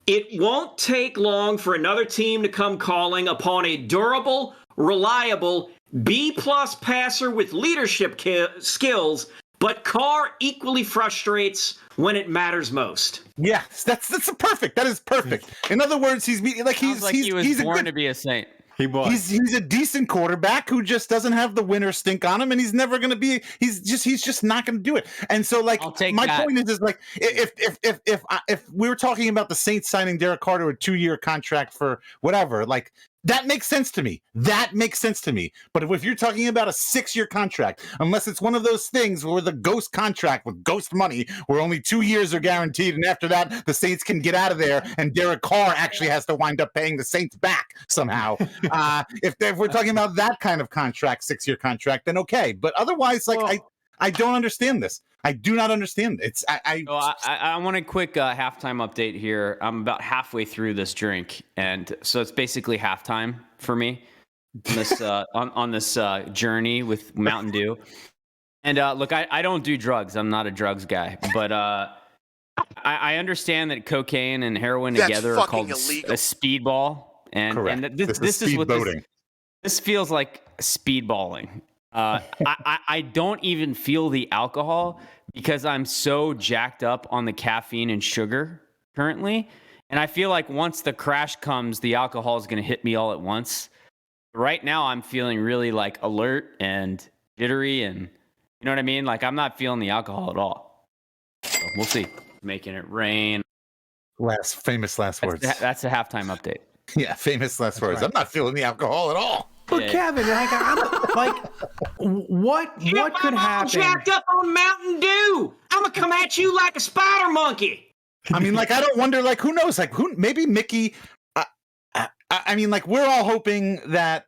It won't take long for another team to come calling upon a durable, reliable, B+ passer with leadership skills, but Carr equally frustrates when it matters most. Yes, that's perfect. That is perfect. In other words, he was born to be a Saint. He was. He's a decent quarterback who just doesn't have the winner stink on him, and he's never going to be. He's just not going to do it. And so, like, my point is like, if we were talking about the Saints signing Derek Carr to a 2-year contract for whatever, like, that makes sense to me. That makes sense to me. But if you're talking about a 6-year contract, unless it's one of those things where the ghost contract with ghost money, where only 2 years are guaranteed, and after that the Saints can get out of there, and Derek Carr actually has to wind up paying the Saints back somehow. If we're talking about that kind of contract, 6-year contract, then okay. But otherwise, like, I don't understand this. I do not understand. I want a quick halftime update here. I'm about halfway through this drink, and so it's basically halftime for me on this on this journey with Mountain Dew. And look, I don't do drugs. I'm not a drugs guy, but I understand that cocaine and heroin together are called illegal. A speedball, and this is what this feels like, speedballing. I don't even feel the alcohol because I'm so jacked up on the caffeine and sugar currently. And I feel like once the crash comes, the alcohol is going to hit me all at once. Right now, I'm feeling really like alert and jittery, and you know what I mean? Like, I'm not feeling the alcohol at all. So we'll see. Making it rain. Famous last words. That's a halftime update. Yeah, famous last words. Right. I'm not feeling the alcohol at all. But Kevin, what could happen? Jacked up on Mountain Dew. I'm gonna come at you like a spider monkey. I mean, like, I don't wonder, like, who knows? Like, maybe Mickey. I mean, like, we're all hoping that,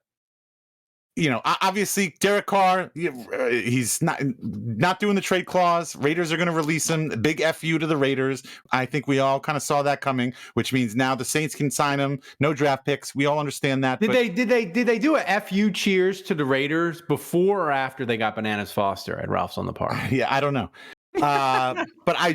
you know, obviously Derek Carr, he's not doing the trade clause. Raiders are going to release him. A big FU to the Raiders. I think we all kind of saw that coming, which means now the Saints can sign him. No draft picks. We all understand that. Did they do a FU cheers to the Raiders before or after they got Bananas Foster at Ralph's on the Park? Yeah, I don't know. But I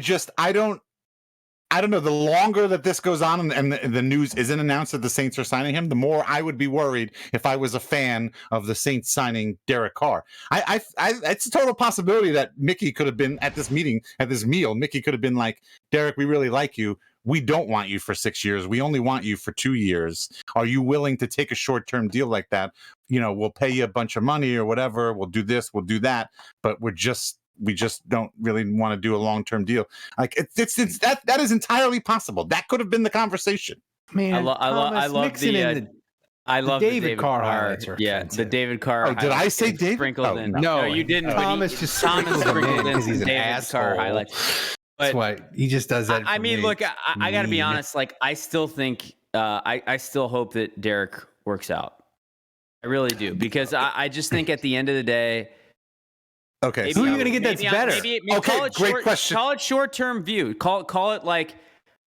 don't know. The longer that this goes on and the news isn't announced that the Saints are signing him, the more I would be worried if I was a fan of the Saints signing Derek Carr. It's a total possibility that Mickey could have been at this meeting, at this meal. Mickey could have been like, Derek, we really like you. We don't want you for 6 years. We only want you for 2 years. Are you willing to take a short-term deal like that? You know, we'll pay you a bunch of money or whatever. We'll do this, we'll do that. But we just don't really want to do a long-term deal. Like, it's that is entirely possible. That could have been the conversation. Man, I love the David Carr highlights. Yeah, the David Carr. Oh, did I say David? Sprinkled in. No, you didn't. Thomas sprinkled in because he's an asshole. Carr highlights. That's why he just does that. I mean, look, I got to be honest. Like, I still think, I still hope that Derek works out. I really do, because I just think at the end of the day. Okay, who are you going to get that's better? Okay, great question. Call it short-term view. Call it like,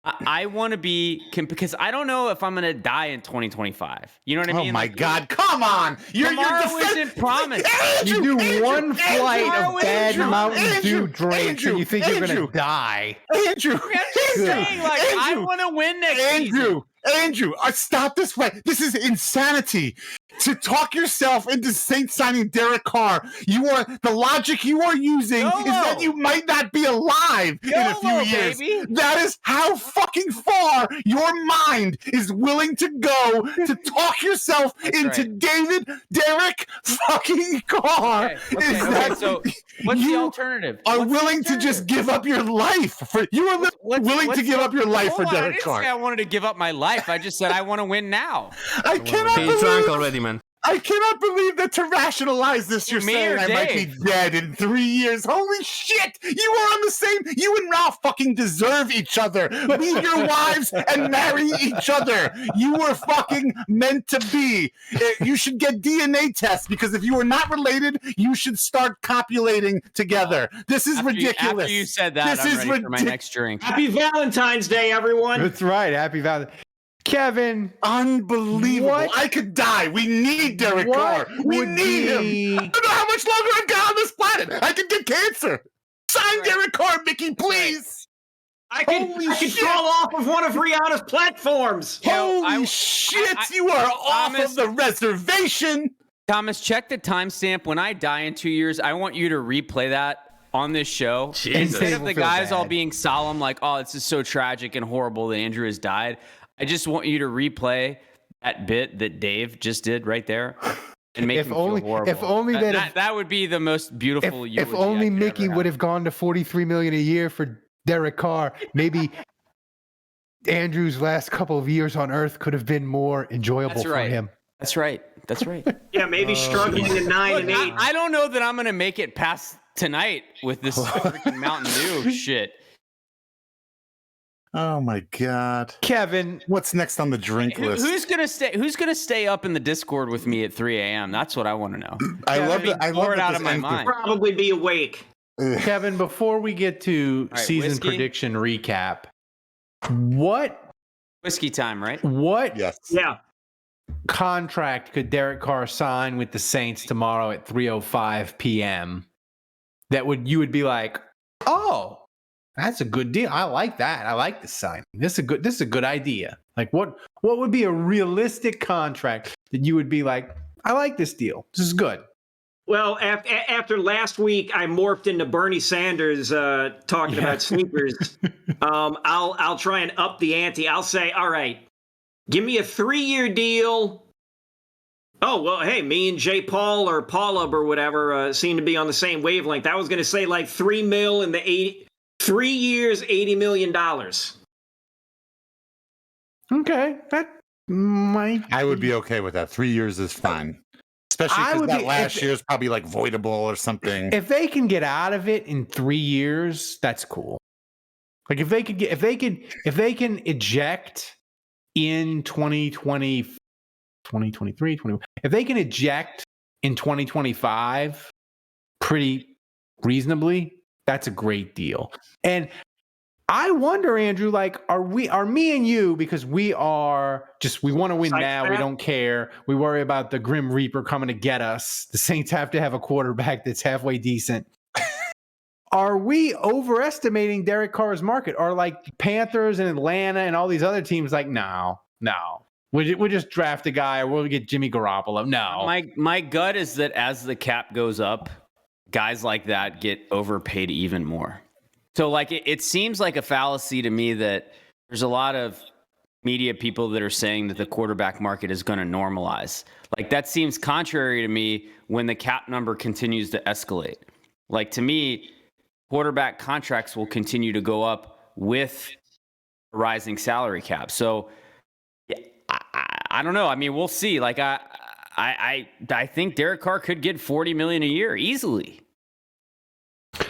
I want to be, because I don't know if I'm going to die in 2025. You know what I mean? Oh my like, God! Come on, tomorrow isn't promised. You do one flight of bad Mountain Dew drinks, and you think you're going to die. Andrew, I'm just saying, like, I want to win next season. Andrew, stop this way. This is insanity. To talk yourself into Saints signing Derek Carr, the logic you are using is that you might not be alive in a few years. Baby. That is how fucking far your mind is willing to go to talk yourself into Derek fucking Carr. Okay. So what's the alternative? Are willing to just give up your life for willing to give up your life for Derek Carr. I didn't say I wanted to give up my life. I just said I want to win now. I cannot believe. He's drunk already, man. I cannot believe that to rationalize this, you're saying I might be dead in 3 years. Holy shit! You are on the same. You and Ralph fucking deserve each other. Leave your wives and marry each other. You were fucking meant to be. You should get DNA tests, because if you are not related, you should start copulating together. This is ridiculous. After you said that, I'm ready for my next drink. Happy Valentine's Day, everyone. That's right. Happy Valentine's. Kevin, unbelievable! I could die. We need Derek Carr. We need him. I don't know how much longer I've got on this planet. I could get cancer. Sign Derek Carr, Mickey, please. I could fall off of one of Rihanna's platforms. Holy shit! You are off of the reservation. Thomas, check the timestamp. When I die in 2 years, I want you to replay that on this show, instead of the guys all being solemn, like, oh, this is so tragic and horrible that Andrew has died, I just want you to replay that bit that Dave just did right there and make me feel horrible. If only that would be the most beautiful eulogy. If only Mickey would have gone to $43 million a year for Derek Carr, maybe Andrew's last couple of years on Earth could have been more enjoyable for him. That's right. Yeah, maybe struggling in 9 and 8. I don't know that I'm going to make it past tonight with this freaking Mountain Dew shit. Oh my God, Kevin, what's next on the drink list? Who's gonna stay up in the Discord with me at 3 a.m.? That's what I want to know. I love it out of my mind. Probably be awake. Kevin, before we get to season prediction recap, what whiskey time, right? What? Yes. Yeah. Contract could Derek Carr sign with the Saints tomorrow at 3:05 p.m. that you would be like, oh, that's a good deal. I like that. I like this sign. This is a good idea. Like what would be a realistic contract that you would be like, I like this deal. This is good. Well, after last week, I morphed into Bernie Sanders talking about sneakers. I'll try and up the ante. I'll say, all right, give me a 3-year deal. Oh, well, hey, me and Jay Paul or Paulub or whatever seem to be on the same wavelength. I was going to say like $3 million in 3 years, $80 million. Okay, that might. I would be okay with that. 3 years is fine. Especially because that last year is probably like voidable or something. If they can get out of it in 3 years, that's cool. Like if they can eject in 2020, 2023, 21, if they can eject in 2025 pretty reasonably, that's a great deal. And I wonder, Andrew, like, are me and you, because we want to win now. We don't care. We worry about the Grim Reaper coming to get us. The Saints have to have a quarterback that's halfway decent. Are we overestimating Derek Carr's market? Are like Panthers and Atlanta and all these other teams like, no. We'll just draft a guy or we'll get Jimmy Garoppolo. No. My gut is that as the cap goes up, guys like that get overpaid even more. So, like, it seems like a fallacy to me that there's a lot of media people that are saying that the quarterback market is going to normalize. Like, that seems contrary to me when the cap number continues to escalate. Like, to me, quarterback contracts will continue to go up with a rising salary cap. So, I don't know. I mean, we'll see. Like, I think Derek Carr could get $40 million a year easily.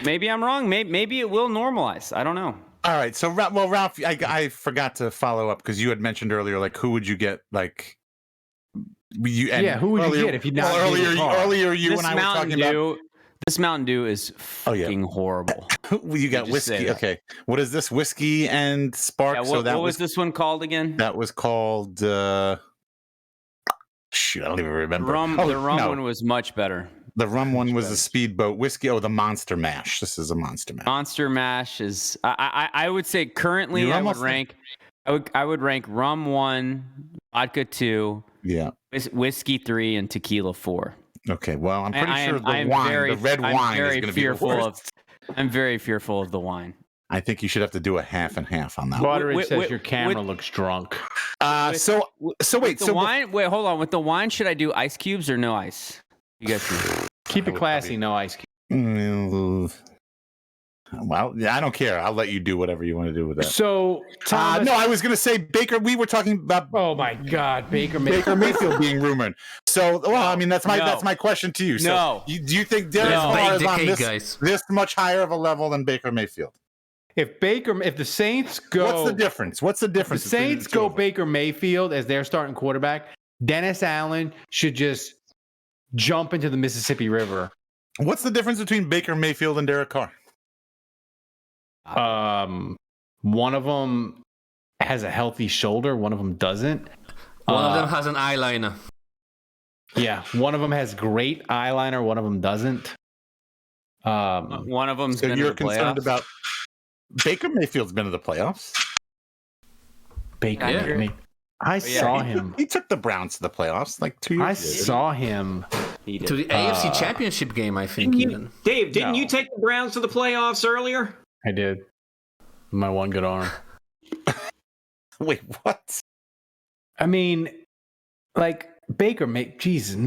Maybe I'm wrong. Maybe it will normalize. I don't know. All right. So, Ralph, I forgot to follow up because you had mentioned earlier, like, who would you get? Like, who would you get if you not earlier? You and I were talking about this Mountain Dew is fucking horrible. You got whiskey. Okay. What is this? Whiskey and Spark. Yeah, what was this one called again? That was called. Shoot, I don't even remember. The rum one was much better. The rum one was a speedboat whiskey. Oh, the Monster Mash. This is a Monster Mash. Monster Mash is. I would say currently I would rank rum 1, vodka 2, whiskey 3, and tequila 4. Okay, well I'm pretty sure the red wine is going to be the worst. I'm very fearful of the wine. I think you should have to do a half and half on that. Butteridge says your camera looks drunk. So wait, wine. Wait, hold on. With the wine, should I do ice cubes or no ice? You guys keep it classy. No ice cubes. Well, yeah, I don't care. I'll let you do whatever you want to do with that. So, Thomas, no, I was going to say Baker. We were talking about. Oh my God, Baker Mayfield being rumored. So, well, I mean, that's my question to you. So, do you think Derek Carr is on this much higher of a level than Baker Mayfield? If the Saints go, what's the difference? If the Saints go Baker Mayfield as their starting quarterback, Dennis Allen should just jump into the Mississippi River. What's the difference between Baker Mayfield and Derek Carr? One of them has a healthy shoulder. One of them doesn't. One of them has an eyeliner. Yeah, one of them has great eyeliner. One of them doesn't. One of them's so been you're to the concerned playoffs. About Baker Mayfield's been to the playoffs. I saw him. He took the Browns to the playoffs like 2 years ago. I saw him To the AFC Championship game, I think. Dave, didn't you take the Browns to the playoffs earlier? I did. My one good arm. Wait, what? I mean, like Baker Mayfield.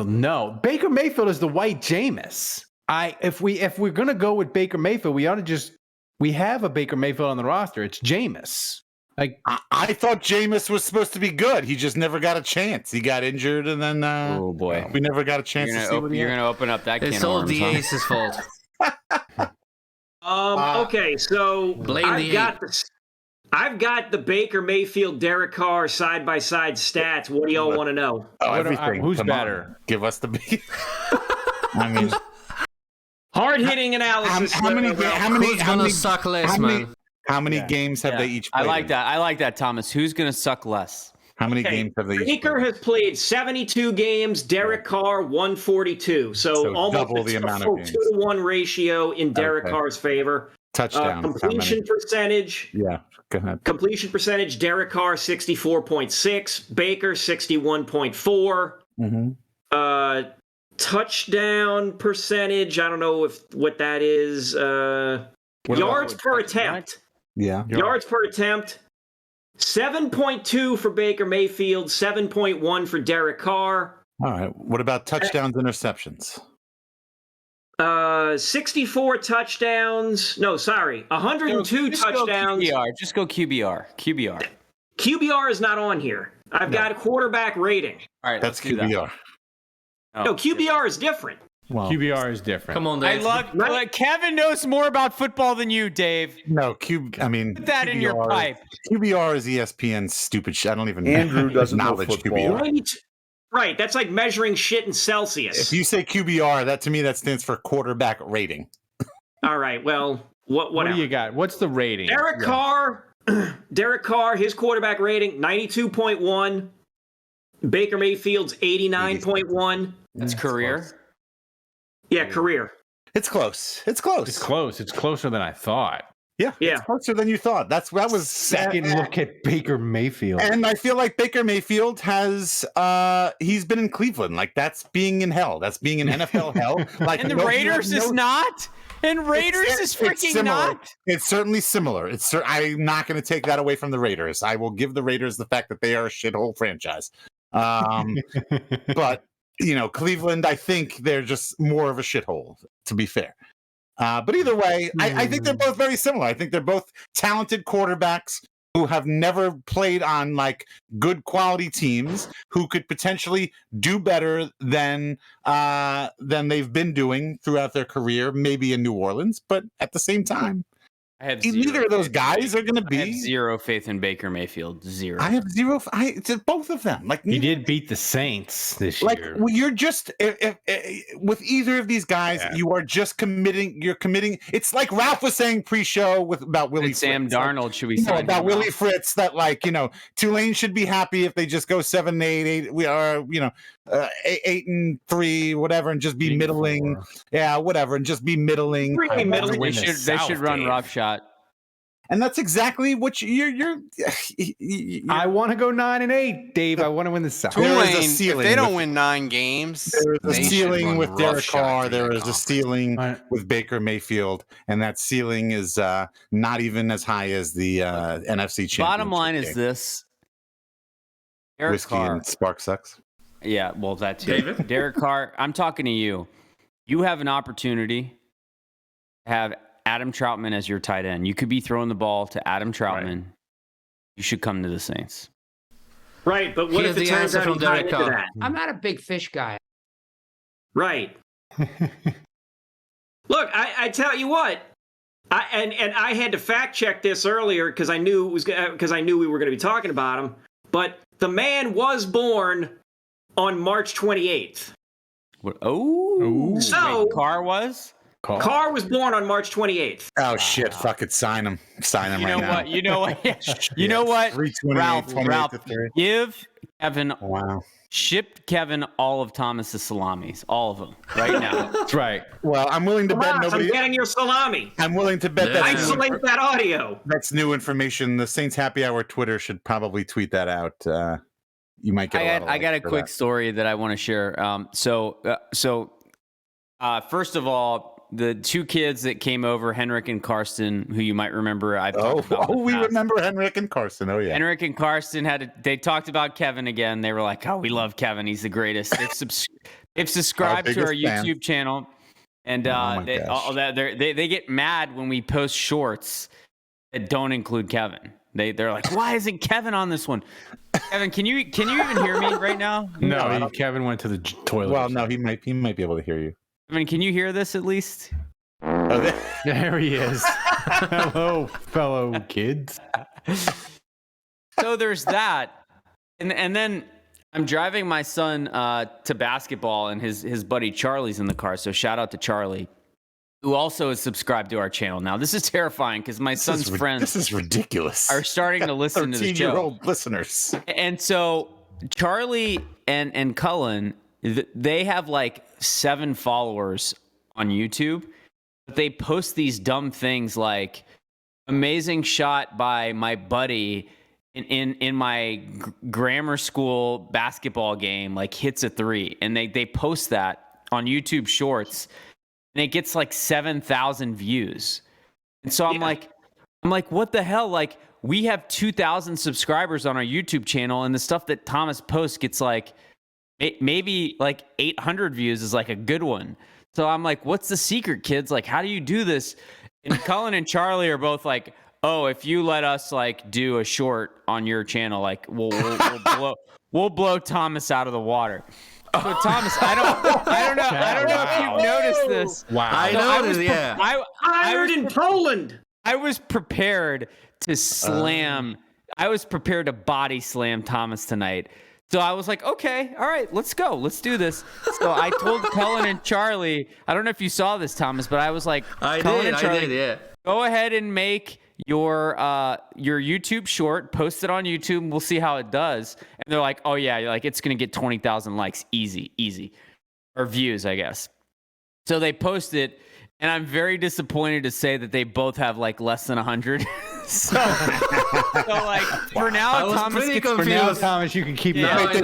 No, Baker Mayfield is the white Jameis. If we're gonna go with Baker Mayfield, we have a Baker Mayfield on the roster. It's Jameis. Like I thought Jameis was supposed to be good. He just never got a chance. He got injured, and then oh boy, we never got a chance to see what he You're had. gonna open up that can of worms. It's all the Ace's fault. Okay, so I've got the Baker Mayfield Derek Carr side by side stats. What do y'all want to know? Everything. Who's Come better? on. Give us the beat. I mean, hard hitting analysis. How many gonna suck less, man? How many games have they each played? I like that, Thomas. Who's gonna suck less? How many games have they each Baker played? has played 72 games. Derek Carr 142. So almost double the amount of games. 2-to-1 ratio in Derek Carr's favor. Touchdowns. Completion percentage. Yeah, go ahead. Completion percentage. Derek Carr 64.6. Baker 61.4. Mm-hmm. Touchdown percentage. I don't know what that is. Yards per attempt. Yeah. Yards per attempt. 7.2 for Baker Mayfield. 7.1 for Derek Carr. All right. What about touchdowns, interceptions? 64 touchdowns. No, sorry. 102 touchdowns. Just go QBR. QBR is not on here. I've got a quarterback rating. All right, that's QBR. No, QBR is different. Well, QBR is different. Come on, Dave. Kevin knows more about football than you, Dave. No, put that in your pipe. QBR is ESPN's stupid shit. I don't even Andrew doesn't know acknowledge football. QBR. Right, that's like measuring shit in Celsius. If you say QBR, that to me that stands for quarterback rating. All right, well, whatever. What do you got? What's the rating? Derek Carr, his quarterback rating 92.1. Baker Mayfield's 89.1. That's career. Yeah, career. It's close. It's close. It's close. It's closer than I thought. Yeah, it's closer than you thought. That was second look at Baker Mayfield. And I feel like Baker Mayfield has he's been in Cleveland. Like that's being in hell. That's being in NFL hell. Like and the Raiders is not. And Raiders is freaking not. It's certainly similar. I'm not going to take that away from the Raiders. I will give the Raiders the fact that they are a shithole franchise. But Cleveland, I think they're just more of a shithole, to be fair. But either way, I think they're both very similar. I think they're both talented quarterbacks who have never played on like good quality teams who could potentially do better than they've been doing throughout their career, maybe in New Orleans. But at the same time, neither of those guys are going to be. I have zero faith in Baker Mayfield. Zero. I have zero. It's both of them. Like he did beat the Saints this year. Like you're just if with either of these guys, you are just committing. You're committing. It's like Ralph was saying pre-show about Willie Fritz. Sam Darnold. Should we say about Willie Fritz that Tulane should be happy if they just go 7-8. We are 8-3, whatever, and just be middling. 4. Yeah, whatever, and just be middling. They should run roughshot. And that's exactly what you're I want to go 9-8, Dave. I want to win the South. Tulane, if they don't win 9 games, there is a ceiling with Derek Carr. There is a ceiling with Baker Mayfield, and that ceiling is not even as high as the NFC Championship. Bottom line is this: Derek Whiskey Carr, and Spark sucks. Yeah, well, that too. David? Derek Carr, I'm talking to you. You have an opportunity to have Adam Troutman as your tight end. You could be throwing the ball to Adam Troutman. Right. You should come to the Saints. Right, but what if it turns out he's not into that? I'm not a big fish guy. Right. Look, I tell you what, I had to fact check this earlier because I knew we were going to be talking about him. But the man was born on March 28th. What? Oh, so Carr was. Carr was born on March 28th. Oh shit! Fuck it, sign him right now. You know what? Ralph, give Kevin. Wow. Ship Kevin all of Thomas's salamis, all of them, right now. That's right. Well, I'm willing to bet nobody. I'm getting your salami. I'm willing to bet that. Isolate that audio. That's new information. The Saints Happy Hour Twitter should probably tweet that out. you might get. I got a quick story that I want to share. First of all, the two kids that came over, Henrik and Karsten, who you might remember, I've talked about. We remember Henrik and Karsten. Oh yeah, Henrik and Karsten they talked about Kevin again. They were like, "Oh, we love Kevin. He's the greatest." They've subscribed to our YouTube channel, and they get mad when we post shorts that don't include Kevin. They're like, "Why isn't Kevin on this one?" Kevin, can you even hear me right now? No, Kevin went to the toilet. Well, no, he might be able to hear you. I mean, can you hear this at least? There he is. Hello, fellow kids. So there's that, and then I'm driving my son to basketball, and his buddy Charlie's in the car. So shout out to Charlie, who also is subscribed to our channel. Now this is terrifying because my son's friends. This is ridiculous. Are starting to listen to the show. 13-year-old listeners. And so Charlie and Cullen, they have like 7 followers on YouTube. But they post these dumb things like amazing shot by my buddy in my grammar school basketball game, like hits a 3. And they post that on YouTube Shorts, and it gets like 7,000 views. And so I'm like, what the hell? Like, we have 2,000 subscribers on our YouTube channel, and the stuff that Thomas posts gets like maybe like 800 views is like a good one. So I'm like, what's the secret, kids? Like, how do you do this? And Cullen and Charlie are both like, oh, if you let us like do a short on your channel, like we'll blow Thomas out of the water. So Thomas, I don't know if you've noticed this. Wow. I noticed, yeah. I heard in Poland. I was prepared to slam. I was prepared to body slam Thomas tonight. So I was like, okay, all right, let's go. Let's do this. So I told Cullen and Charlie, I don't know if you saw this, Thomas, but I was like, I did, yeah. Go ahead and make your YouTube short, post it on YouTube, we'll see how it does. And they're like, oh yeah, like it's gonna get 20,000 likes, easy, or views, I guess. So they post it, and I'm very disappointed to say that they both have like less than 100. so like for now, Thomas gets for now, Thomas, you can keep keep running it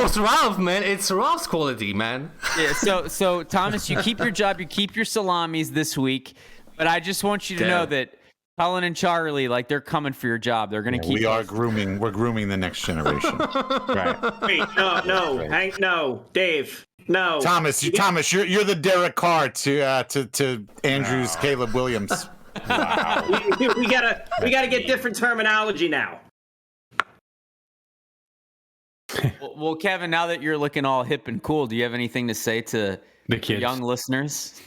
was Ralph, man. It's Ralph's quality, man. Yeah. So Thomas, you keep your job, you keep your salamis this week. But I just want you to know that Cullen and Charlie, like, they're coming for your job. They're going to keep. We're grooming the next generation. Right. Wait, no, Hank, no, Dave, no. Thomas, you're the Derek Carr to Andrew's Caleb Williams. Wow. we gotta get different terminology now. Well, Kevin, now that you're looking all hip and cool, do you have anything to say to the kids, young listeners?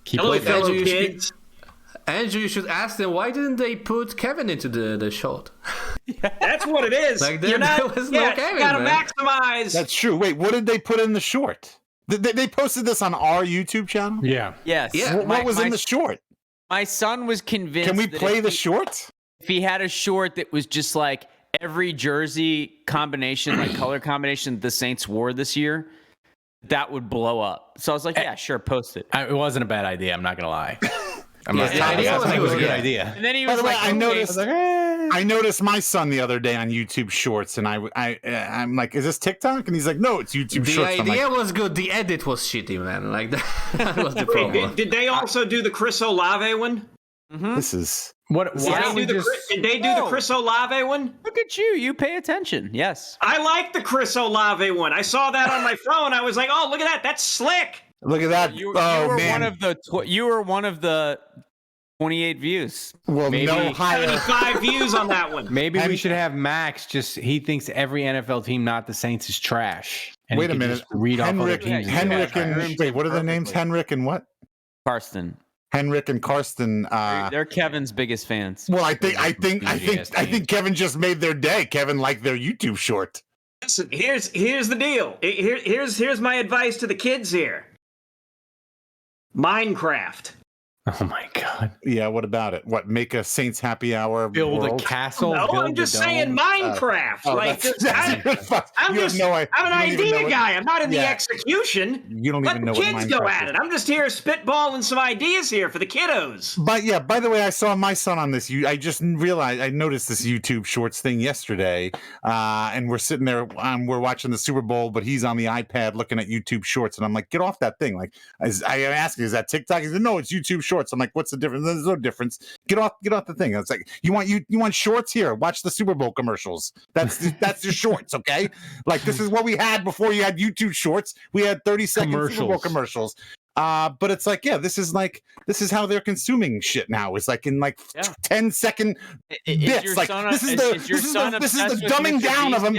Hello, fellow kids. Andrew, you should ask them, why didn't they put Kevin into the shot? That's what it is. Like there was no Kevin, you gotta man. maximize. That's true. Wait, what did they put in the short? They posted this on our YouTube channel? Yeah. Yes. Yeah. What was in the short? My son was convinced. Can we play the short? If he had a short that was just like every jersey combination, like color combination the Saints wore this year, that would blow up. So I was like, yeah, sure, post it. It wasn't a bad idea. I'm not gonna lie. It was a good idea. And then he By was the way, like, I noticed my son the other day on YouTube Shorts, and I'm like, is this TikTok? And he's like, no, it's YouTube Shorts. The idea was good. The edit was shitty, man. Like that was the problem. Did they also do the Chris Olave one? Mm-hmm. This is Did they do the Chris Olave one? Look at you. You pay attention. Yes. I like the Chris Olave one. I saw that on my phone. I was like, oh, look at that. That's slick. Look at that. You were one of the 28 views. Well, maybe no higher. 75 views on that one. Maybe we should have Max. He thinks every NFL team, not the Saints, is trash. And wait a minute. Read off other teams. Wait, what are their names? Henrik and what? Karsten. Henrik and Karsten. They're Kevin's biggest fans. Well, I think Kevin just made their day. Kevin liked their YouTube short. Listen, here's the deal. Here's my advice to the kids here. Minecraft. Oh my God! Yeah, what about it? What, make a Saints happy hour? Build world? a castle. No, build I'm just a saying dome. Minecraft. like, I'm You have just, no idea. I'm an You don't even know idea what- guy. I'm not in the Yeah. execution. You don't Let even the know what kids go Minecraft at is. it. I'm just here spitballing some ideas here for the kiddos. But yeah, by the way, I saw my son on this. I just realized I noticed this YouTube Shorts thing yesterday, and we're sitting there, we're watching the Super Bowl, but he's on the iPad looking at YouTube Shorts, and I'm like, get off that thing! Like, I asked, is that TikTok? He said, no, it's YouTube Shorts. I'm like, what's the difference? There's no difference. Get off the thing. It's like, you want shorts? Here, watch the Super Bowl commercials. That's your shorts, okay? Like, this is what we had before you had YouTube Shorts. We had 30-second Super Bowl commercials. But it's like, yeah, this is how they're consuming shit now. It's like in 10-second bits. Like, this is the dumbing down of them.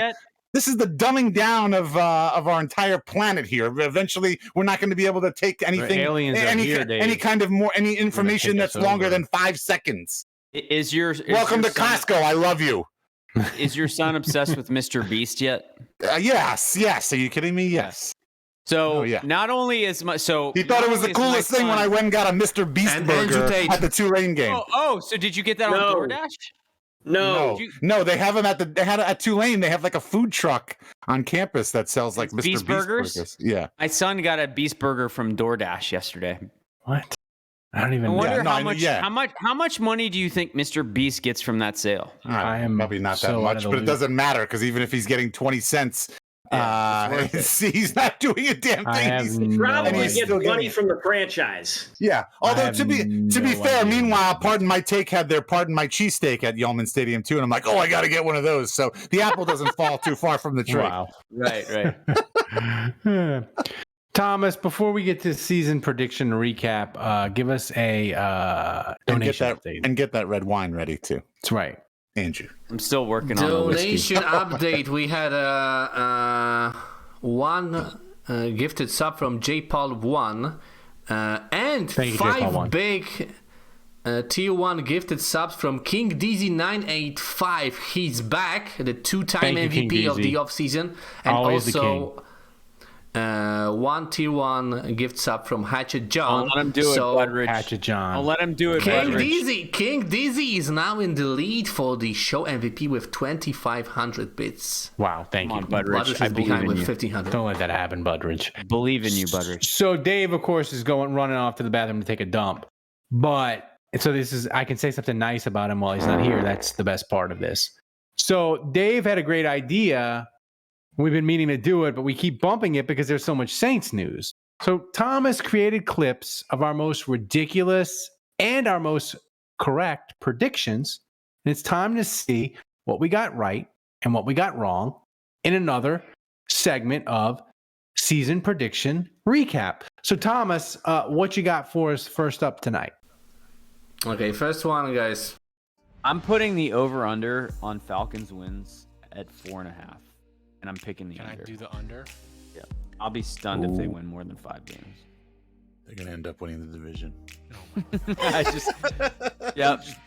This is the dumbing down of our entire planet here. Eventually, we're not going to be able to take anything, any kind of information that's longer than 5 seconds. Welcome to Costco. I love you. Is your son obsessed with Mr. Beast yet? Yes. Are you kidding me? Yes. So not only is my he thought it was the coolest thing when I went and got a Mr. Beast burger at the Tulane game. So did you get that on DoorDash? No, they have them at Tulane. They have like a food truck on campus that sells like Mr. Beast burgers. Yeah. My son got a Beast burger from DoorDash yesterday. What? I don't even know. How much money do you think Mr. Beast gets from that sale? I am probably not that much, but it doesn't matter because even if he's getting 20 cents, he's not doing a damn thing. He's probably getting money from the franchise. Yeah. Although to be fair, meanwhile, Pardon My Take had their Pardon My Cheesesteak at Yeoman Stadium too, and I'm like, I got to get one of those. So the apple doesn't fall too far from the tree. Wow. Right. Thomas, before we get to season prediction recap, give us a donation update. And get that red wine ready too. That's right. Andrew. I'm still working on the donation update. We had one gifted sub from J Paul 1 and 5 big tier 1 gifted subs from King DZ985. He's back, the 2-time MVP of the offseason, and always also one tier 1 gift sub from Hatchet John. I'll let him do it, Budrich. Hatchet John. I'll let him do it, King DZ is now in the lead for the show MVP with 2,500 bits. Wow, thank you. Budrich is behind with 1,500. Don't let that happen, Budrich. I believe in you, Budrich. So Dave, of course, is running off to the bathroom to take a dump. But so I can say something nice about him while he's not here. That's the best part of this. So Dave had a great idea. We've been meaning to do it, but we keep bumping it because there's so much Saints news. So Thomas created clips of our most ridiculous and our most correct predictions. And it's time to see what we got right and what we got wrong in another segment of season prediction recap. So Thomas, what you got for us first up tonight? Okay, first one, guys. I'm putting the over-under on Falcons wins at 4.5. And I'm picking the under. Can I do the under? Yeah. I'll be stunned if they win more than 5 games. They're going to end up winning the division. I just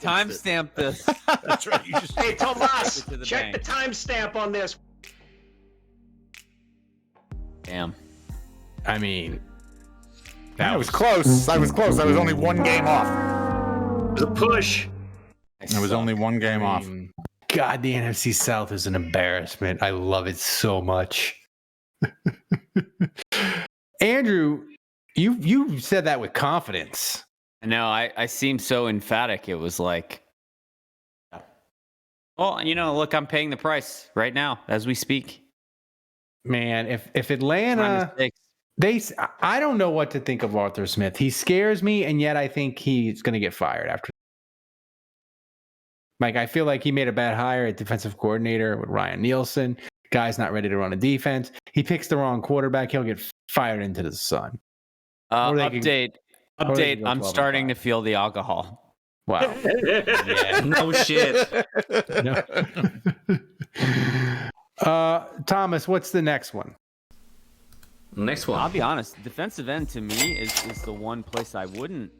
timestamp this. That's right. You just Hey, Tomas, to the check bank. the timestamp on this. Damn. I mean, I was close. I was only 1 game off. It was a push. It was only 1 game off. God, the NFC South is an embarrassment. I love it so much. Andrew, you said that with confidence. No, I seemed so emphatic. It was like, well, look, I'm paying the price right now as we speak. Man, if Atlanta, I don't know what to think of Arthur Smith. He scares me, and yet I think he's going to get fired after. Like, I feel like he made a bad hire at defensive coordinator with Ryan Nielsen. Guy's not ready to run a defense. He picks the wrong quarterback. He'll get fired into the sun. Update. I'm starting to feel the alcohol. Wow. Yeah. No shit. No. Thomas, what's the next one? Next one. I'll be honest. Defensive end to me is the one place I wouldn't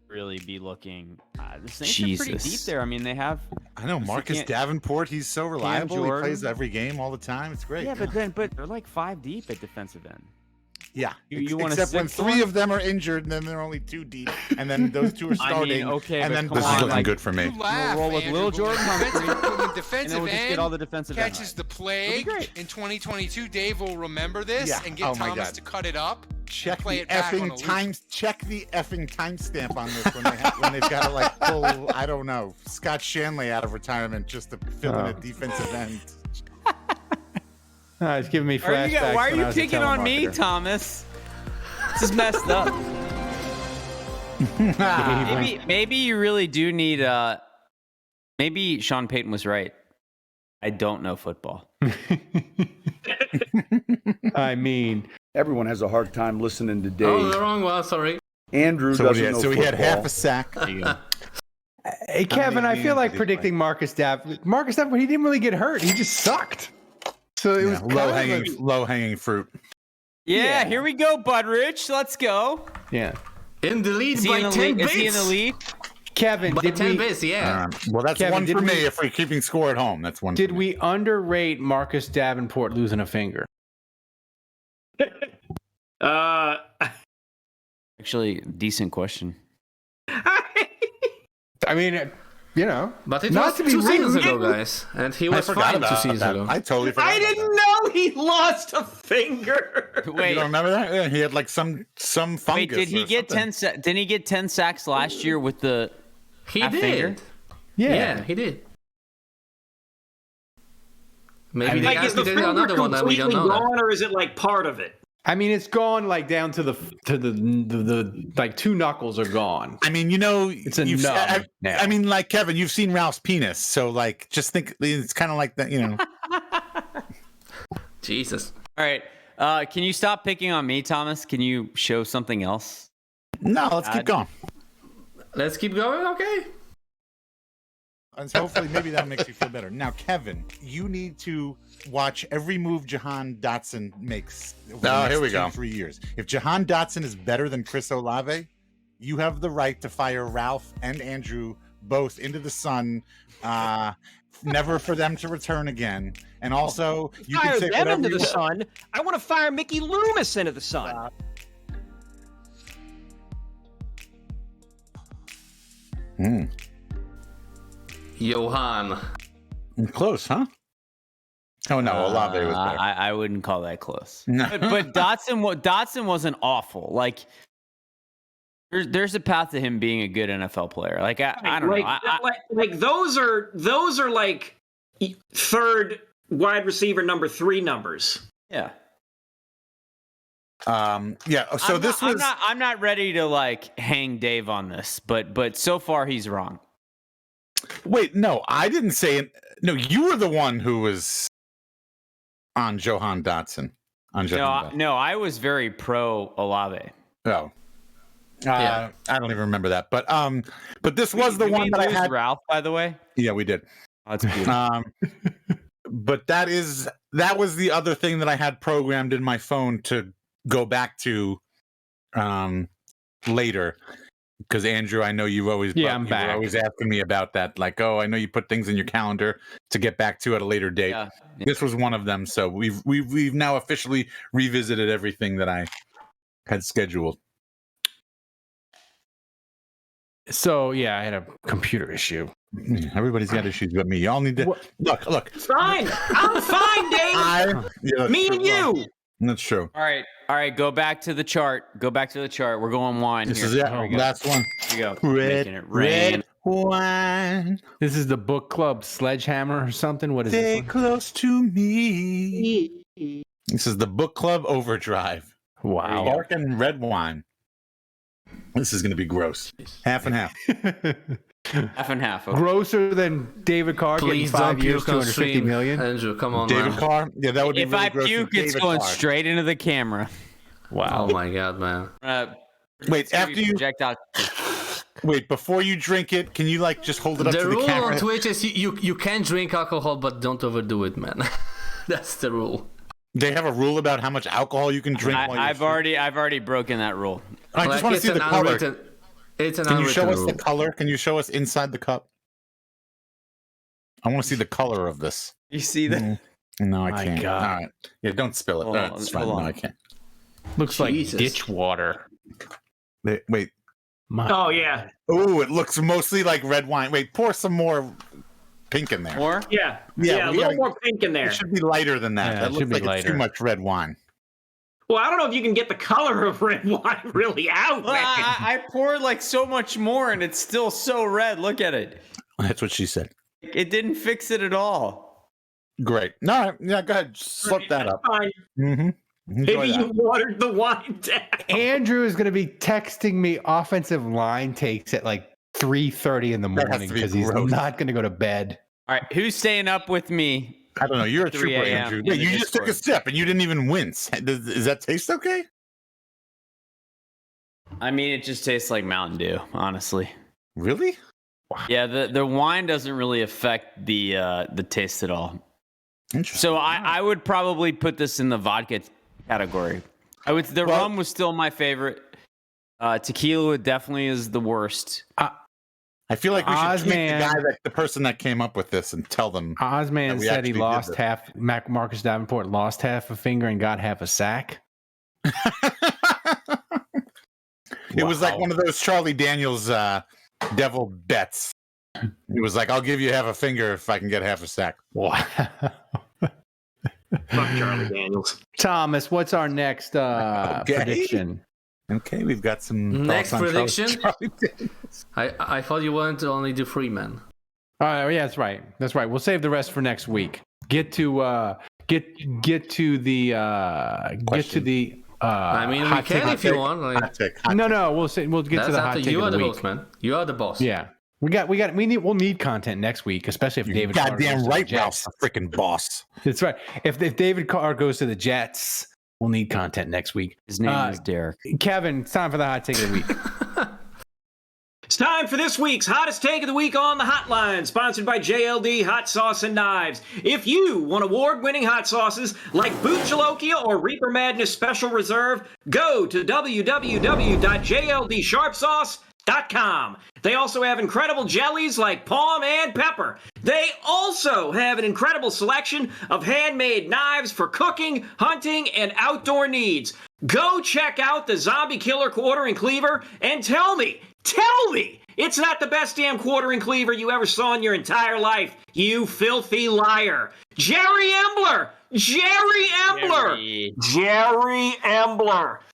really be looking. The Saints are pretty deep there. I mean, they have. I know Marcus Davenport. He's so reliable. He plays every game all the time. It's great. Yeah, but they're like 5 deep at defensive end. Yeah, You want a except when sixth 3 one? of them are injured, and then they're only 2 deep, and then those 2 are starting. okay, and but then come this on, is looking like, good for me. You laugh, roll with Andrew, Lil but Jordan when Humphrey, defensive, defensive we'll just end get all the defensive end catches right. the plague great. in 2022, Dave will remember this Yeah. and get Oh my Thomas God. to cut it up. Check play the it back on effing a loop. time. Check the effing timestamp on this when they've got to like pull, I don't know, Scott Shanley out of retirement just to fill in a defensive end. It's giving me flashbacks. Why are when I you was a picking on me, telemarketer. Thomas? This is messed up. Maybe you really do need. Maybe Sean Payton was right. I don't know football. I mean, Everyone has a hard time listening to Dave. Oh, the wrong one. Sorry. Andrew So, doesn't know so he had football. half a sack. hey many Kevin, I feel games like did he predicting Marcus Stafford, he didn't really get hurt. He just sucked. So it was kind of low hanging fruit. Yeah, here we go, Budrich. Let's go. yeah. In the lead Is he by in the 10 lead? bits. Is he in the lead? Kevin, By did 10 we bits, yeah. Well, that's Kevin, one did for me we- if we're keeping score at home. That's one. did for me. we underrate Marcus Davenport losing a finger? Actually, decent question. I mean, you know, But it Not was to be 2 seasons rude. ago, guys. And he I was forgot fine 2 about seasons that. ago. I totally forgot. I about didn't know he lost a finger. that. Wait, You don't remember that? Yeah, he had like some fungus. wait. Did he or get something. 10? Didn't he get 10 sacks last year with the? He half did. finger? Yeah, he did. Maybe I mean, they Like, is the activated finger another one that we completely don't know. gone, or is it like part of it? I mean, it's gone like down to the like 2 knuckles are gone. I mean, you know, It's a you've- numb now. I mean, like Kevin, you've seen Ralph's penis, so like, just think it's kind of like that, you know. Jesus. All right. Can you stop picking on me, Thomas? Can you show something else? No, let's keep going. Let's keep going, okay? And so hopefully, maybe that makes you feel better. Now, Kevin, you need to watch every move Jahan Dotson makes. Over the next here we 2 go. 3 years. If Jahan Dotson is better than Chris Olave, you have the right to fire Ralph and Andrew both into the sun. Never for them to return again. And also, you can Fire say them whatever into you the want. sun. I want to fire Mickey Loomis into the sun. Johan. Close, huh? Oh no, Olave was better. I wouldn't call that close. No. But Dotson wasn't awful. Like there's a path to him being a good NFL player. Like I don't like, know. like those are like third wide receiver number 3 numbers. Yeah. Yeah. So I'm not ready to like hang Dave on this, but so far he's wrong. Wait, no, I didn't say it. No, you were the one who was on Jahan Dotson. No, I was very pro Olave. Oh. Yeah. I don't even remember that. But this was the Did one we that I lose had. Ralph, by the way. Yeah, we did. Oh, that's beautiful. But that was the other thing that I had programmed in my phone to go back to later. Because Andrew, I know you've always Yeah, I'm you back. were always asking me about that. Like, oh, I know you put things in your calendar to get back to at a later date. Yeah. This was one of them. So we've now officially revisited everything that I had scheduled. So yeah, I had a computer issue. Everybody's got issues with me. Y'all need to look. Fine. I'm fine, Dave. Me and you. That's true. All right. Go back to the chart. We're going wine. This here. is it. Here we go. Last one. Here we go. Making it Red rain. wine. This is the book club Sledgehammer or something. What is Stay it? close to me. This is the book club overdrive. Wow. Dark and red wine. This is going to be gross. Half and half. Half and half. Okay. Grosser than David Carr Please getting 5 don't years, puke on 250 stream. million. Andrew, come on, David man. Carr. Yeah, that would be If really I gross. puke, it's David going Carr. straight into the camera. Oh my god, man. Wait, after you projectile. wait before you drink it, can you like just hold it up The to the rule camera? on Twitch is you can drink alcohol, but don't overdo it, man. That's the rule. They have a rule about how much alcohol you can drink. while I've already broken that rule. I just Like, want to it's see the an color. unwritten- It's an Can you show unwritten us rule. the color? Can you show us inside the cup? I want to see the color of this. You see that? No, I My can't. God. All right. Yeah, don't spill it. Hold on, That's fine. hold No, on. I can't. Looks like Jesus. ditch water. Wait. Oh, yeah. Oh, it looks mostly like red wine. Wait, pour some more pink in there. Or Yeah, Yeah, a we little gotta- more pink in there. It should be lighter than that. Yeah, That it looks should be like it's too lighter. much red wine. Well, I don't know if you can get the color of red wine really out, Well, man. I poured like so much more, and it's still so red. Look at it. That's what she said. It didn't fix it at all. Great. No, yeah, go ahead. Slurp that up. Fine. Mm-hmm. Maybe you watered the wine down. Andrew is going to be texting me offensive line takes at like 3:30 in the That has morning to be because he's gross. not going to go to bed. All right, who's staying up with me? I don't know. You're a 3 trooper, a.m. Andrew. in Wait, the you just took a Discord. sip and you didn't even wince. Does that taste okay? I mean, it just tastes like Mountain Dew, honestly. Really? Yeah, the wine doesn't really affect the taste at all. Interesting. So I would probably put this in the vodka category. The rum was still my favorite. Tequila definitely is the worst. I feel like we should tweet Ozman. the person that came up with this and tell them. Ozman that we said actually he did lost this. half. Marcus Davenport lost half a finger and got half a sack. It was like Wow. one of those Charlie Daniels devil bets. He was like, "I'll give you half a finger if I can get half a sack." Wow. Fuck Charlie Daniels. Thomas, what's our next prediction? Okay, we've got some Next thoughts on prediction? Charlie Daniels. I thought you wanted to only do 3 men. Yeah, that's right. That's right. We'll save the rest for next week. Get to the I mean, we hot can take. if you want. Like, Hot take. No, we'll get that's to the up hot to take you. of Are the the week. host, man. You are the boss. Yeah, we'll need content next week, especially if David Carr Goddamn goes to right, the Jets. Ralph's the freaking boss. That's right. If David Carr goes to the Jets, we'll need content next week. His name is Derek. Kevin, it's time for the hot take of the week. It's time for this week's hottest take of the week on the hotline, sponsored by JLD Hot Sauce and Knives. If you want award-winning hot sauces like Boot Jalokia or Reaper Madness Special Reserve, go to www.jldsharpsauce.com. They also have incredible jellies like palm and pepper. They also have an incredible selection of handmade knives for cooking, hunting, and outdoor needs. Go check out the Zombie Killer Quartering Cleaver and tell me it's not the best damn quartering cleaver you ever saw in your entire life, you filthy liar. Jerry Embler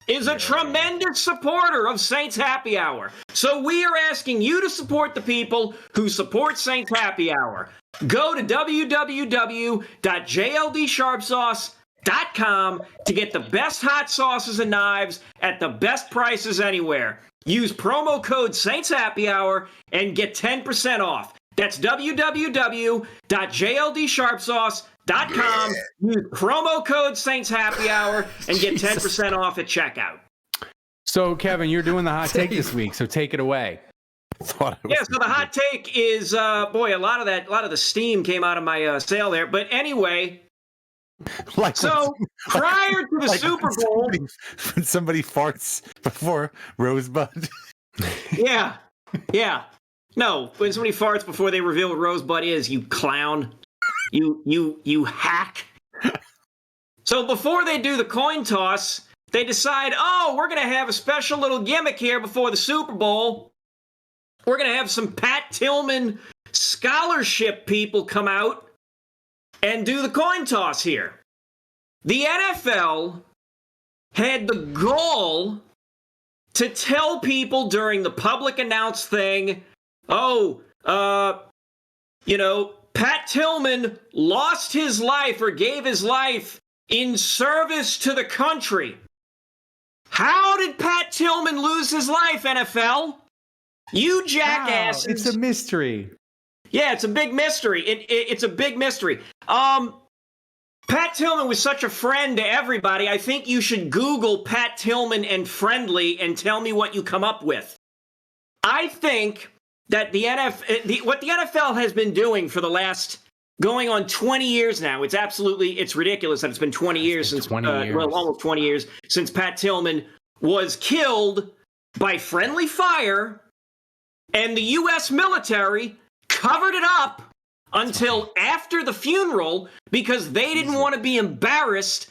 is a tremendous supporter of Saints Happy Hour. So we are asking you to support the people who support Saints Happy Hour. Go to www.jldsharpsauce.com to get the best hot sauces and knives at the best prices anywhere. Use promo code Saints Happy Hour and get 10% off. That's www.jldsharpsauce.com. Use promo code Saints Happy Hour and get 10% off at checkout. So, Kevin, you're doing the hot take this week, so take it away. Yeah, so the hot take is, a lot of the steam came out of my sail there. But anyway, prior to the Super Bowl, when somebody farts before Rosebud. yeah. No, when somebody farts before they reveal what Rosebud is, you clown, you hack. So before they do the coin toss, they decide, we're gonna have a special little gimmick here before the Super Bowl. We're gonna have some Pat Tillman scholarship people come out and do the coin toss here. The NFL had the gall to tell people during the public announce thing, Pat Tillman lost his life or gave his life in service to the country. How did Pat Tillman lose his life, NFL? You jackasses. Wow, it's a mystery. Yeah, it's a big mystery. It's a big mystery. Pat Tillman was such a friend to everybody. I think you should Google Pat Tillman and friendly and tell me what you come up with. I think that what the NFL has been doing for the last going on 20 years now, it's ridiculous that it's been 20 years since, 20 years. almost 20 years since Pat Tillman was killed by friendly fire, and the U.S. military covered it up until after the funeral because they didn't want to be embarrassed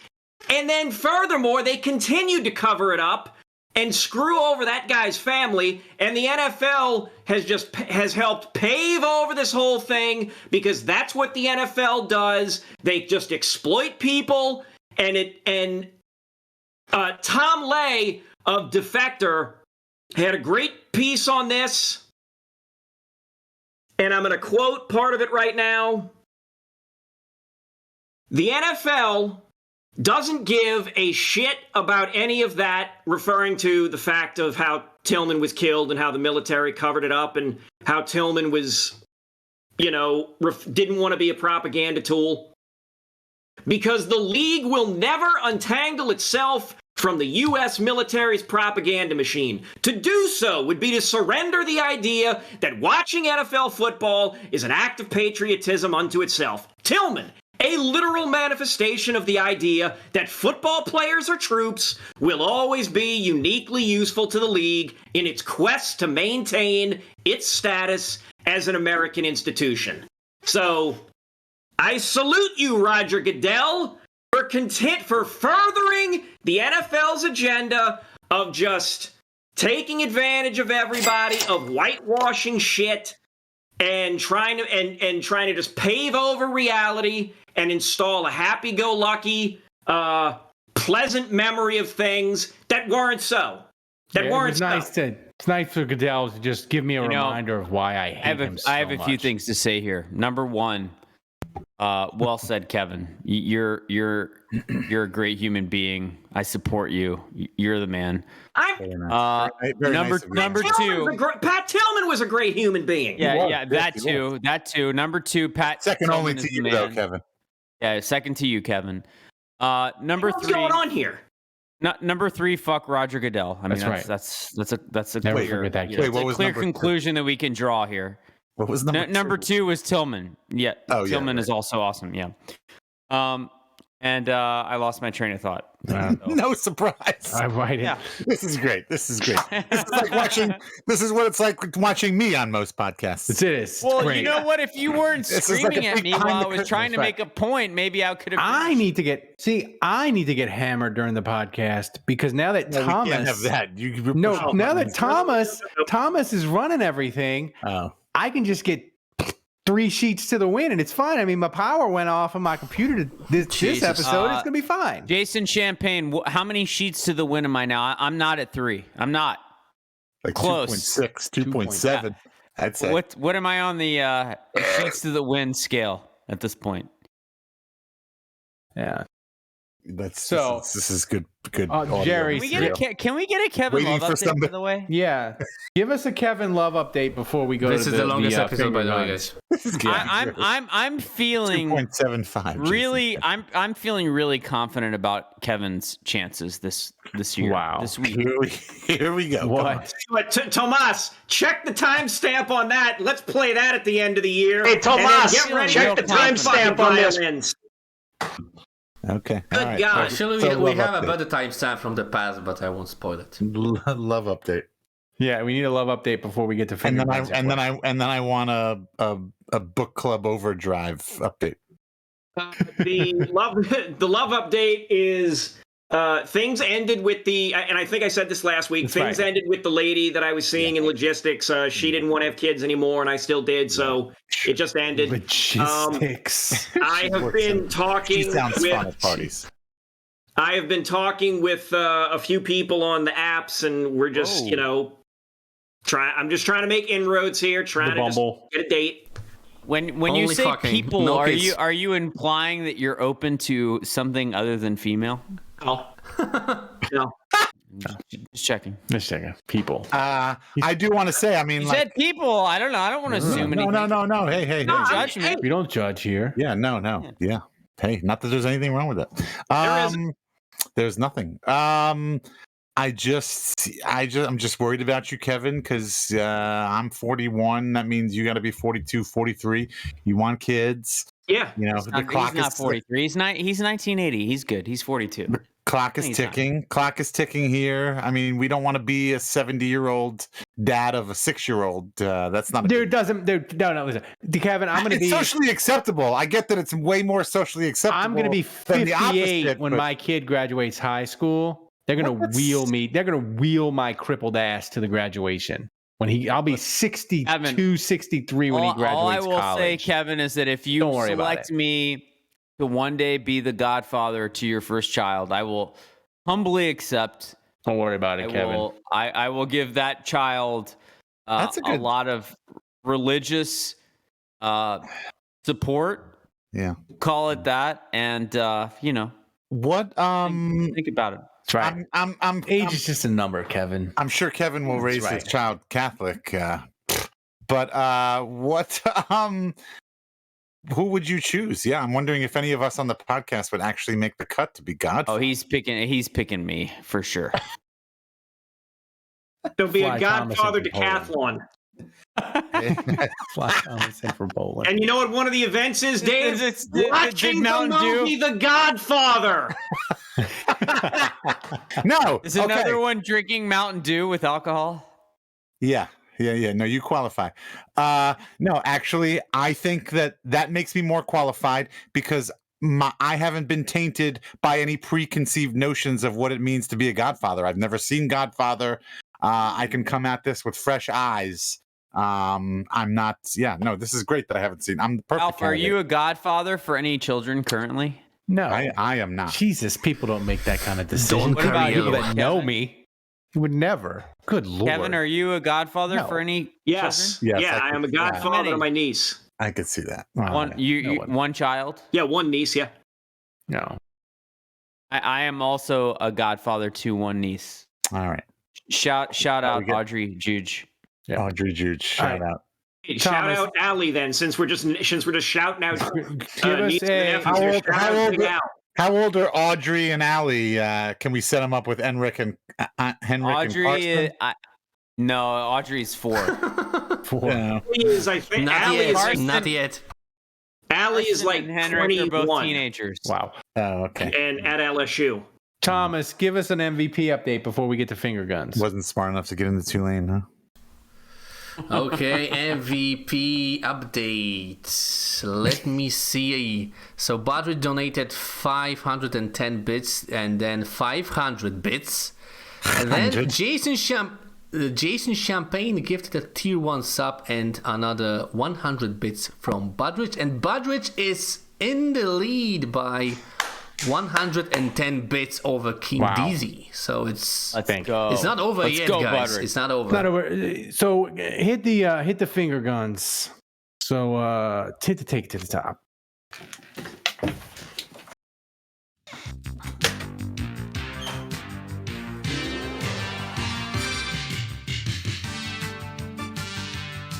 And then furthermore, they continued to cover it up and screw over that guy's family. And the NFL has helped pave over this whole thing because that's what the NFL does. They just exploit people. And Tom Lay of Defector had a great piece on this. And I'm going to quote part of it right now. The NFL doesn't give a shit about any of that, referring to the fact of how Tillman was killed and how the military covered it up and how Tillman was, didn't want to be a propaganda tool. Because the league will never untangle itself from the U.S. military's propaganda machine. To do so would be to surrender the idea that watching NFL football is an act of patriotism unto itself. Tillman, a literal manifestation of the idea that football players or troops will always be uniquely useful to the league in its quest to maintain its status as an American institution. So, I salute you, Roger Goodell, for furthering the NFL's agenda of just taking advantage of everybody, of whitewashing shit, and trying to just pave over reality and install a happy-go-lucky, pleasant memory of things that weren't so. It's nice for Goodell to just give me a reminder of why I hate him so much. I have a few things to say here. Number one, well said, Kevin. You're a great human being. I support you. You're the man. Number two, Pat Tillman was a great human being. Yeah, that too. Number two, Pat. Second Tillman only to you, though, Kevin. Yeah, second to you, Kevin. Number What's three. going on here? Number three, fuck Roger Goodell. I mean, that's a clear conclusion that we can draw here. What was number two was Tillman. Yeah. Tillman is also awesome. Yeah. And I lost my train of thought. No surprise. This is great. This is like watching. This is what it's like watching me on most podcasts. It is. Well, great. You know what? If you weren't screaming at me while I was trying to make a point, maybe I could have. I need to get hammered during the podcast because now that Thomas, we can't have that. Now that Thomas is running everything, I can just get 3 sheets to the win, and it's fine. I mean, my power went off on my computer this episode. It's gonna be fine. Jason Champagne, how many sheets to the win am I now? I'm not at 3. I'm not. Like close. 2.6, 2.7. I'd say. What am I on the sheets to the win scale at this point? Yeah. This is good. Jerry, can we get a Kevin Love update, by the way? Yeah, give us a Kevin Love update before we go. This is the longest episode, by the way, guys. I'm feeling 2.75. Really, I'm feeling really confident about Kevin's chances this year. Wow, this week. Here we go. What? Tomas, check the timestamp on that. Let's play that at the end of the year. Hey, Tomas, check the timestamp on this. Okay. Good right. God. Actually, we have a better timestamp from the past, but I won't spoil it. Love update. Yeah, we need a love update before we get to and then I want a book club overdrive update. The love update is things ended with and I think I said this last week. Things ended with the lady that I was seeing in logistics. She didn't want to have kids anymore, and I still did. So it just ended. Logistics. I have been talking. She sounds fun at parties. I have been talking with a few people on the apps, and we're just I'm just trying to make inroads here, trying to just get a date. When you say people, are you implying that you're open to something other than female? No. Just checking. People. I do want to say, I mean, you said people. I don't know. I don't want to assume anything. No. Hey. Don't judge me. We don't judge here. Yeah, no. Yeah. Hey, not that there's anything wrong with that. There's nothing. I'm just worried about you, Kevin, because I'm 41. That means you got to be 42, 43. You want kids. Yeah. The clock he's not 43. He's 1980. He's good. He's 42. Clock is ticking. Clock is ticking here. I mean, we don't want to be a 70-year-old dad of a 6-year-old. That's not. Dude, no. Listen, Kevin, I'm going to be socially acceptable. I get that it's way more socially acceptable. I'm going to be 58 when my kid graduates high school. They're going to wheel me. They're going to wheel my crippled ass to the graduation. I'll be 62, Kevin, 63 when he graduates all I will college. say, Kevin, is that if you select me to one day be the godfather to your first child, I will humbly accept. Don't worry about it, Kevin. I will give that child a lot of religious support. Yeah. Call it that. And, what? Think about it. That's right. Age is just a number, Kevin. I'm sure Kevin will raise his child Catholic. But what? Who would you choose? Yeah, I'm wondering if any of us on the podcast would actually make the cut to be godfather. Oh, he's picking me for sure. There'll be a godfather decathlon. Fly Thomas in for bowling. And you know what one of the events is, Dave? It's watching the movie The Godfather. No. Is another one drinking Mountain Dew with alcohol? Yeah. No, you qualify. No, actually, I think that makes me more qualified because I haven't been tainted by any preconceived notions of what it means to be a godfather. I've never seen Godfather. I can come at this with fresh eyes. I'm not. Yeah, no, this is great that I haven't seen. I'm the perfect. Alf, are you a godfather for any children currently? No, I am not. Jesus, people don't make that kind of decision. What about people that know me? You would never. Good Lord. Kevin, are you a godfather for any Yes. children? Yes, I am a godfather to my niece. I could see that. One child? Yeah, one niece, yeah. No. I am also a godfather to one niece. All right. Shout out Audrey Juge. Yeah. Audrey Juge. Shout out. Hey, shout out Allie then, since we're just shouting out. How old are Audrey and Allie? Can we set them up with Henrik and Audrey? No, Audrey's 4. 4. Allie is, I think. Not yet. Allie is like Henrik 21. are both teenagers. Wow. Oh, okay. And at LSU. Thomas, give us an MVP update before we get to finger guns. Wasn't smart enough to get into Tulane, huh? Okay, MVP update. Let me see. So Badri donated 510 bits and then 500 bits. And then Jason Champagne gifted a tier 1 sub and another 100 bits from Budrich. And Budrich is in the lead by 110 bits over King Deezy. So it's not over yet, guys. It's not over. It's not over. So hit the finger guns. So take it to the top.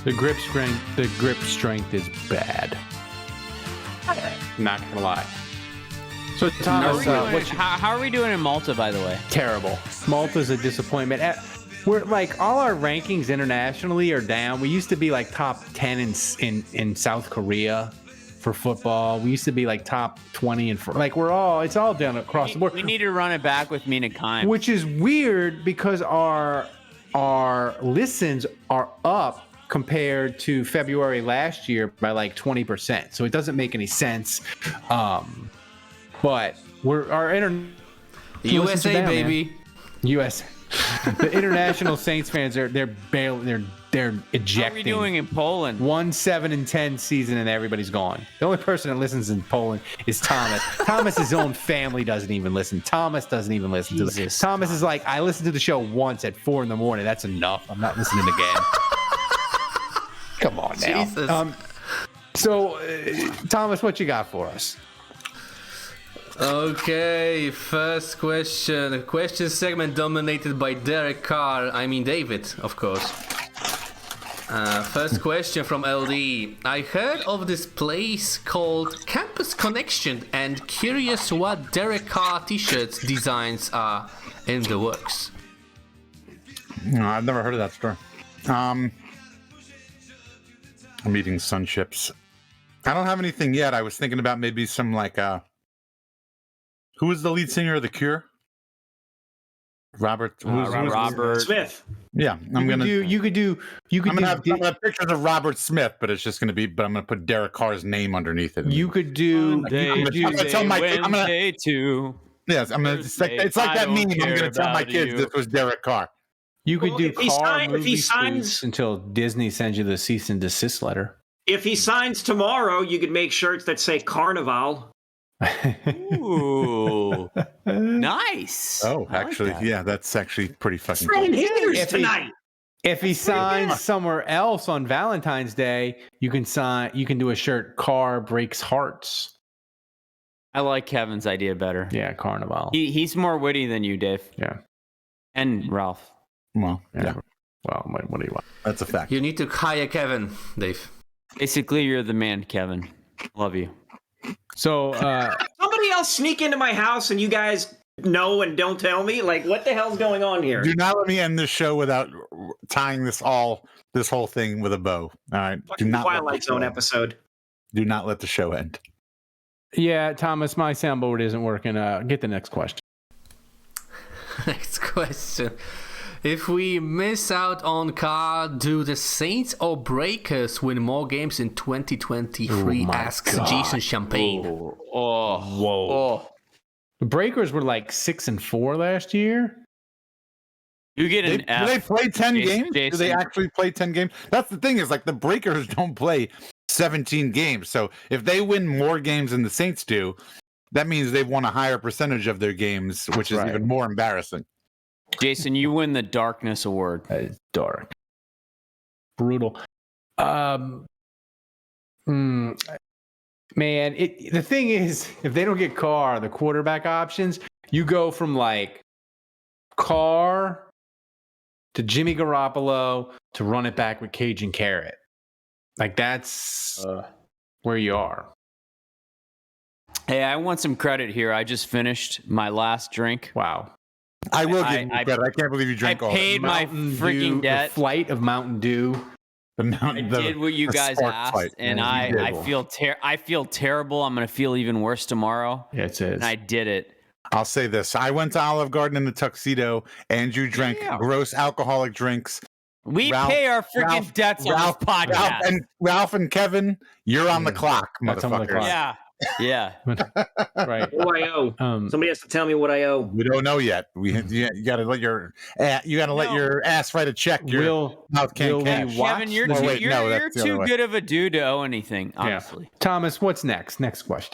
The grip strength is bad. Not gonna lie. So Thomas, how are we doing in Malta, by the way? Terrible. Malta's a disappointment. We're like all our rankings internationally are down. We used to be like top 10 in South Korea for football. We used to be like top 20 and it's all down across the board. We need to run it back with Mina Kime. Which is weird because our listens are up compared to February last year by like 20%. So it doesn't make any sense. But USA down, baby. Man. US. The international Saints fans they're ejecting. How are we doing in Poland? 1-7-10 season and everybody's gone. The only person that listens in Poland is Thomas. Thomas's own family doesn't even listen. Thomas doesn't even listen to this. Thomas is like, I listened to the show once at 4 a.m. That's enough. I'm not listening again. Come on now. Jesus. So, Thomas, what you got for us? Okay, first question. A question segment dominated by Derek Carr. I mean David, of course. First question from LD. I heard of this place called Campus Connection and curious what Derek Carr t-shirts designs are in the works. No, I've never heard of that store. I'm eating sun chips. I don't have anything yet. I was thinking about maybe some who was the lead singer of The Cure? Robert. Robert Smith. Yeah, You could do. I'm gonna have pictures of Robert Smith, but it's just gonna be. But I'm gonna put Derek Carr's name underneath it. You could do. Monday, Wednesday too. Yes, I'm gonna. It's like that meme. I'm gonna tell my kids this was Derek Carr. You could do Carr if he signs until Disney sends you the cease and desist letter. If he signs tomorrow, you could make shirts that say Carnival. Ooh, nice. Oh, actually, yeah, that's actually pretty fucking Friend cool. hitters tonight. If he signs somewhere else on Valentine's Day, you can do a shirt. Carr breaks hearts. I like Kevin's idea better. Yeah, Carnival. He's more witty than you, Dave. Yeah, and Ralph. Well, yeah. Well, what do you want? That's a fact. You need to hire Kevin, Dave. Basically, you're the man, Kevin. Love you. So, somebody else sneak into my house and you guys know and don't tell me? Like, what the hell's going on here? Do not let me end this show without tying this whole thing with a bow. All right. Do not Twilight Zone episode. Do not let the show end. Yeah, Thomas, my soundboard isn't working. Get the next question. Next question. If we miss out on Carr, do the Saints or Breakers win more games in 2023? Asks Jason Champagne. Whoa. The Breakers were like 6-4 last year. You get an F. Do they play 10 games? Jason. Do they actually play 10 games? That's the thing is, like, the Breakers don't play 17 games. So if they win more games than the Saints do, that means they've won a higher percentage of their games, which is even more embarrassing. Jason, you win the Darkness Award. That is dark. Brutal. Man, the thing is, if they don't get Carr, the quarterback options, you go from like Carr to Jimmy Garoppolo to run it back with Cajun Carrot. Like, that's where you are. Hey, I want some credit here. I just finished my last drink. Wow. I will give you credit. I can't believe you drank all of it. I paid my freaking debt. The flight of Mountain Dew. I did what you guys asked, and I feel terrible. I'm going to feel even worse tomorrow. Yeah, it is. And I did it. I'll say this. I went to Olive Garden in a tuxedo. Andrew drank gross alcoholic drinks. We pay our freaking debts on this podcast. Ralph and Kevin, you're on the clock, motherfuckers. Yeah. Yeah. Right. What do I owe? Somebody has to tell me what I owe. We don't know yet. You got to let your ass write a check. Your mouth can't cash. Kevin, you're too good of a dude to owe anything, honestly. Yeah. Thomas, what's next? Next question.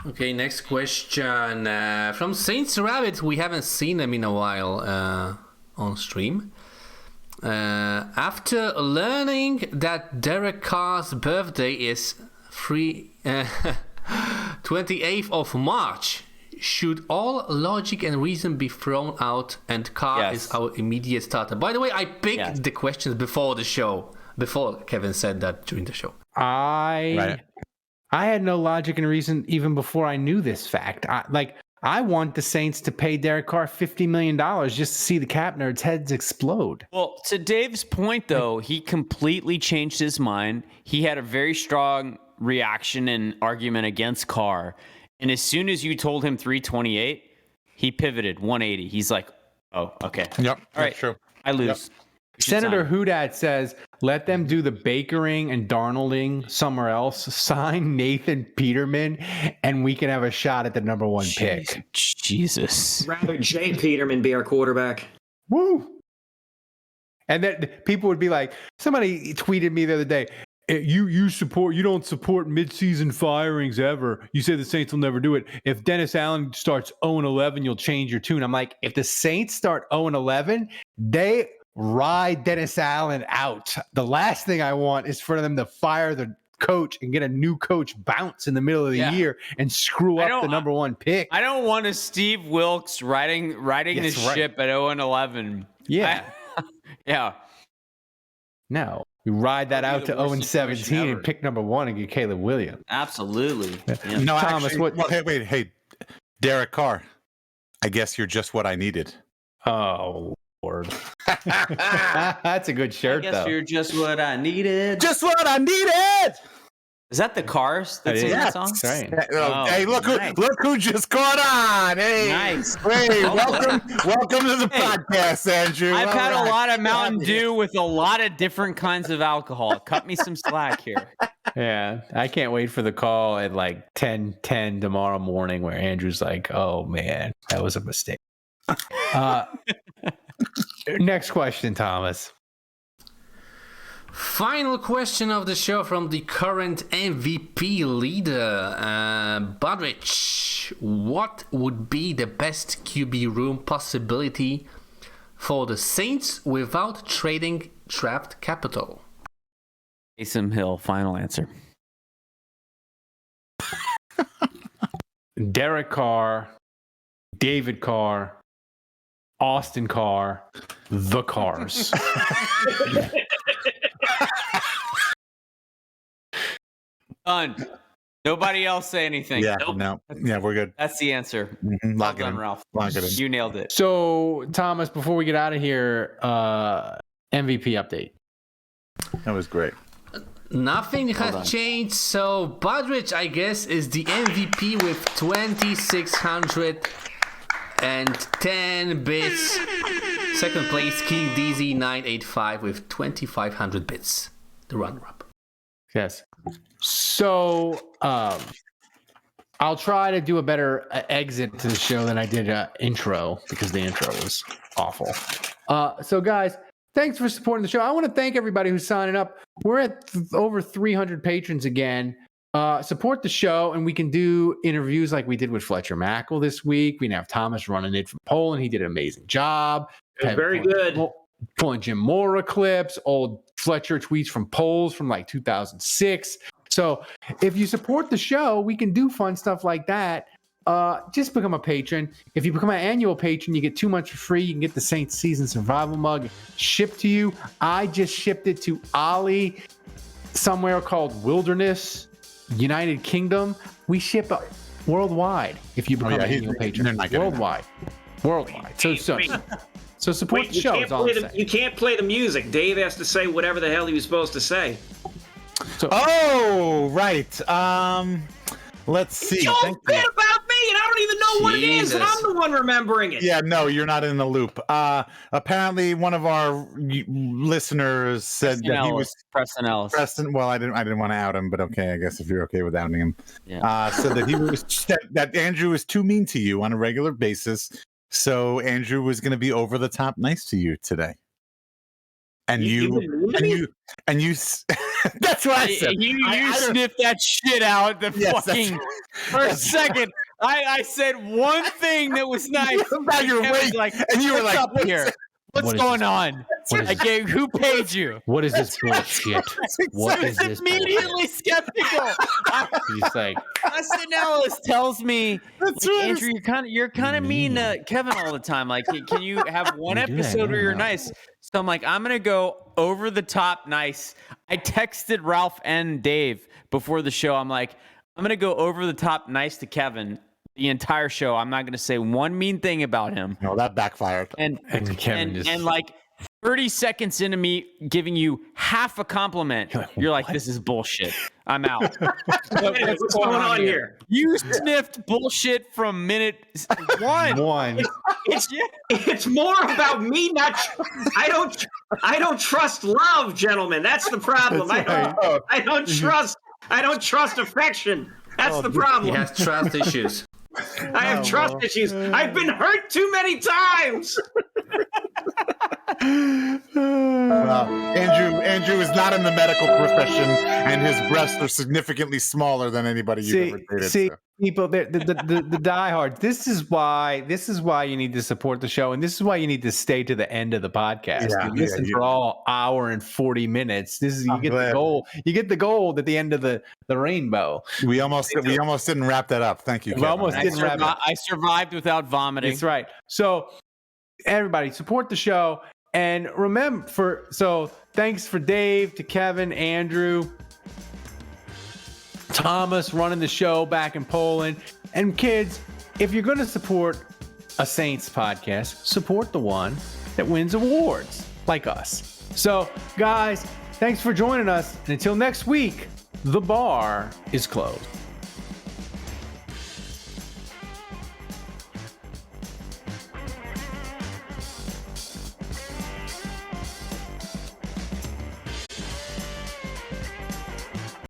Okay, next question from Saints Rabbit. We haven't seen them in a while on stream. After learning that Derek Carr's birthday is 28th of March, should all logic and reason be thrown out and Carr is our immediate starter? By the way, I picked the questions before the show, before Kevin said that during the show. I had no logic and reason even before I knew this fact. I want the Saints to pay Derek Carr $50 million just to see the cap nerds' heads explode. Well, to Dave's point, though, he completely changed his mind. He had a very strong reaction and argument against Carr. And as soon as you told him 328, he pivoted 180. He's like, oh, okay. Yep. All right. True. I lose. Yep. Senator Hudat says, let them do the Bakering and Darnolding somewhere else. Sign Nathan Peterman, and we can have a shot at the number one pick. Jesus. Rather Jay Peterman be our quarterback. Woo! And then people would be like, somebody tweeted me the other day, you don't support midseason firings ever. You say the Saints will never do it. If Dennis Allen starts 0-11, you'll change your tune. I'm like, if the Saints start 0-11, they ride Dennis Allen out. The last thing I want is for them to fire the coach and get a new coach bounce in the middle of the year and screw up the number one pick. I don't want a Steve Wilkes riding the ship at 0-11. Yeah. Yeah. No. We ride that out to 0-17 and pick number one and get Caleb Williams. Absolutely. Yeah. No, Thomas, actually, hey, Derek Carr, I guess you're just what I needed. Oh, Lord. That's a good shirt, I guess you're just what I needed. Just what I needed! Is that the Cars that sing that song? That's right. Hey, look who just caught on. Hey, Nice. Hey, welcome to the podcast, Andrew. I've had a lot of Mountain Dew with a lot of different kinds of alcohol. Cut me some slack here. Yeah, I can't wait for the call at like 10:10 tomorrow morning where Andrew's like, "Oh man, that was a mistake." Next question, Thomas. Final question of the show from the current MVP leader, Budrich. What would be the best QB room possibility for the Saints without trading draft capital? Taysom Hill, final answer. Derek Carr, David Carr, Austin Carr, the Cars. Done. Nobody else say anything. Yeah, Nope. no. Yeah, we're good. That's the answer. Mm-hmm. Well Lock it done, in. Ralph. Lock it in. You nailed it. So, Thomas, before we get out of here, MVP update. That was great. Nothing has changed, so Budrich, I guess, is the MVP with 2,610 bits. Second place, King DZ985 with 2,500 bits. The runner-up. Yes. So, I'll try to do a better exit to the show than I did intro because the intro was awful. So, guys, thanks for supporting the show. I want to thank everybody who's signing up. We're at over 300 patrons again. Support the show, and we can do interviews like we did with Fletcher Mackel this week. We now have Thomas running it from Poland. He did an amazing job. Very good. Pulling Jim Mora clips, old Fletcher tweets from polls from like 2006. So if you support the show, we can do fun stuff like that. Just become a patron. If you become an annual patron, you get 2 months for free. You can get the Saints Season Survival Mug shipped to you. I just shipped it to Ollie somewhere called Wilderness, United Kingdom. We ship worldwide if you become an annual patron. Worldwide. So support the show. You can't play the music. Dave has to say whatever the hell he was supposed to say. Right. Let's see. Don't bit about me, and I don't even know what it is, and I'm the one remembering it. Yeah, no, you're not in the loop. Apparently, one of our listeners said that he was Preston Ellis. Well, I didn't want to out him, but okay, I guess if you're okay with outing him. Yeah. Said that he was that Andrew is too mean to you on a regular basis. So Andrew was going to be over the top nice to you today. And you that's what I said. You sniffed that shit out the fucking first second. I said one thing that was nice. About your weight, and you were like, up here? What's going on? Who paid you? What is this bullshit? What is this immediately skeptical. He's like, Preston Ellis tells me, Andrew, you're kind of mean to Kevin all the time. Like, can you have one episode where you're nice? So I'm like, I'm gonna go over the top nice. I texted Ralph and Dave before the show. I'm like, I'm gonna go over the top nice to Kevin the entire show. I'm not gonna say one mean thing about him. No, that backfired. And like 30 seconds into me giving you half a compliment, you're like, this is bullshit. I'm out. What's going on here? You sniffed bullshit from minute one. It's more about me not. I don't trust love, gentlemen. That's the problem. I don't trust affection. That's the problem. He has trust issues. I have trust issues. I've been hurt too many times. Well, Andrew is not in the medical profession, and his breasts are significantly smaller than anybody you've ever dated. People, the diehards. This is why you need to support the show, and this is why you need to stay to the end of the podcast. Listen for all hour and 40 minutes. You get the gold. You get the gold at the end of the rainbow. We almost didn't wrap that up. Thank you. We almost didn't wrap it up. I survived without vomiting. That's right. So everybody support the show. And remember, thanks for Dave, to Kevin, Andrew, Thomas running the show back in Poland. And kids, if you're going to support a Saints podcast, support the one that wins awards like us. So, guys, thanks for joining us. And until next week, the bar is closed.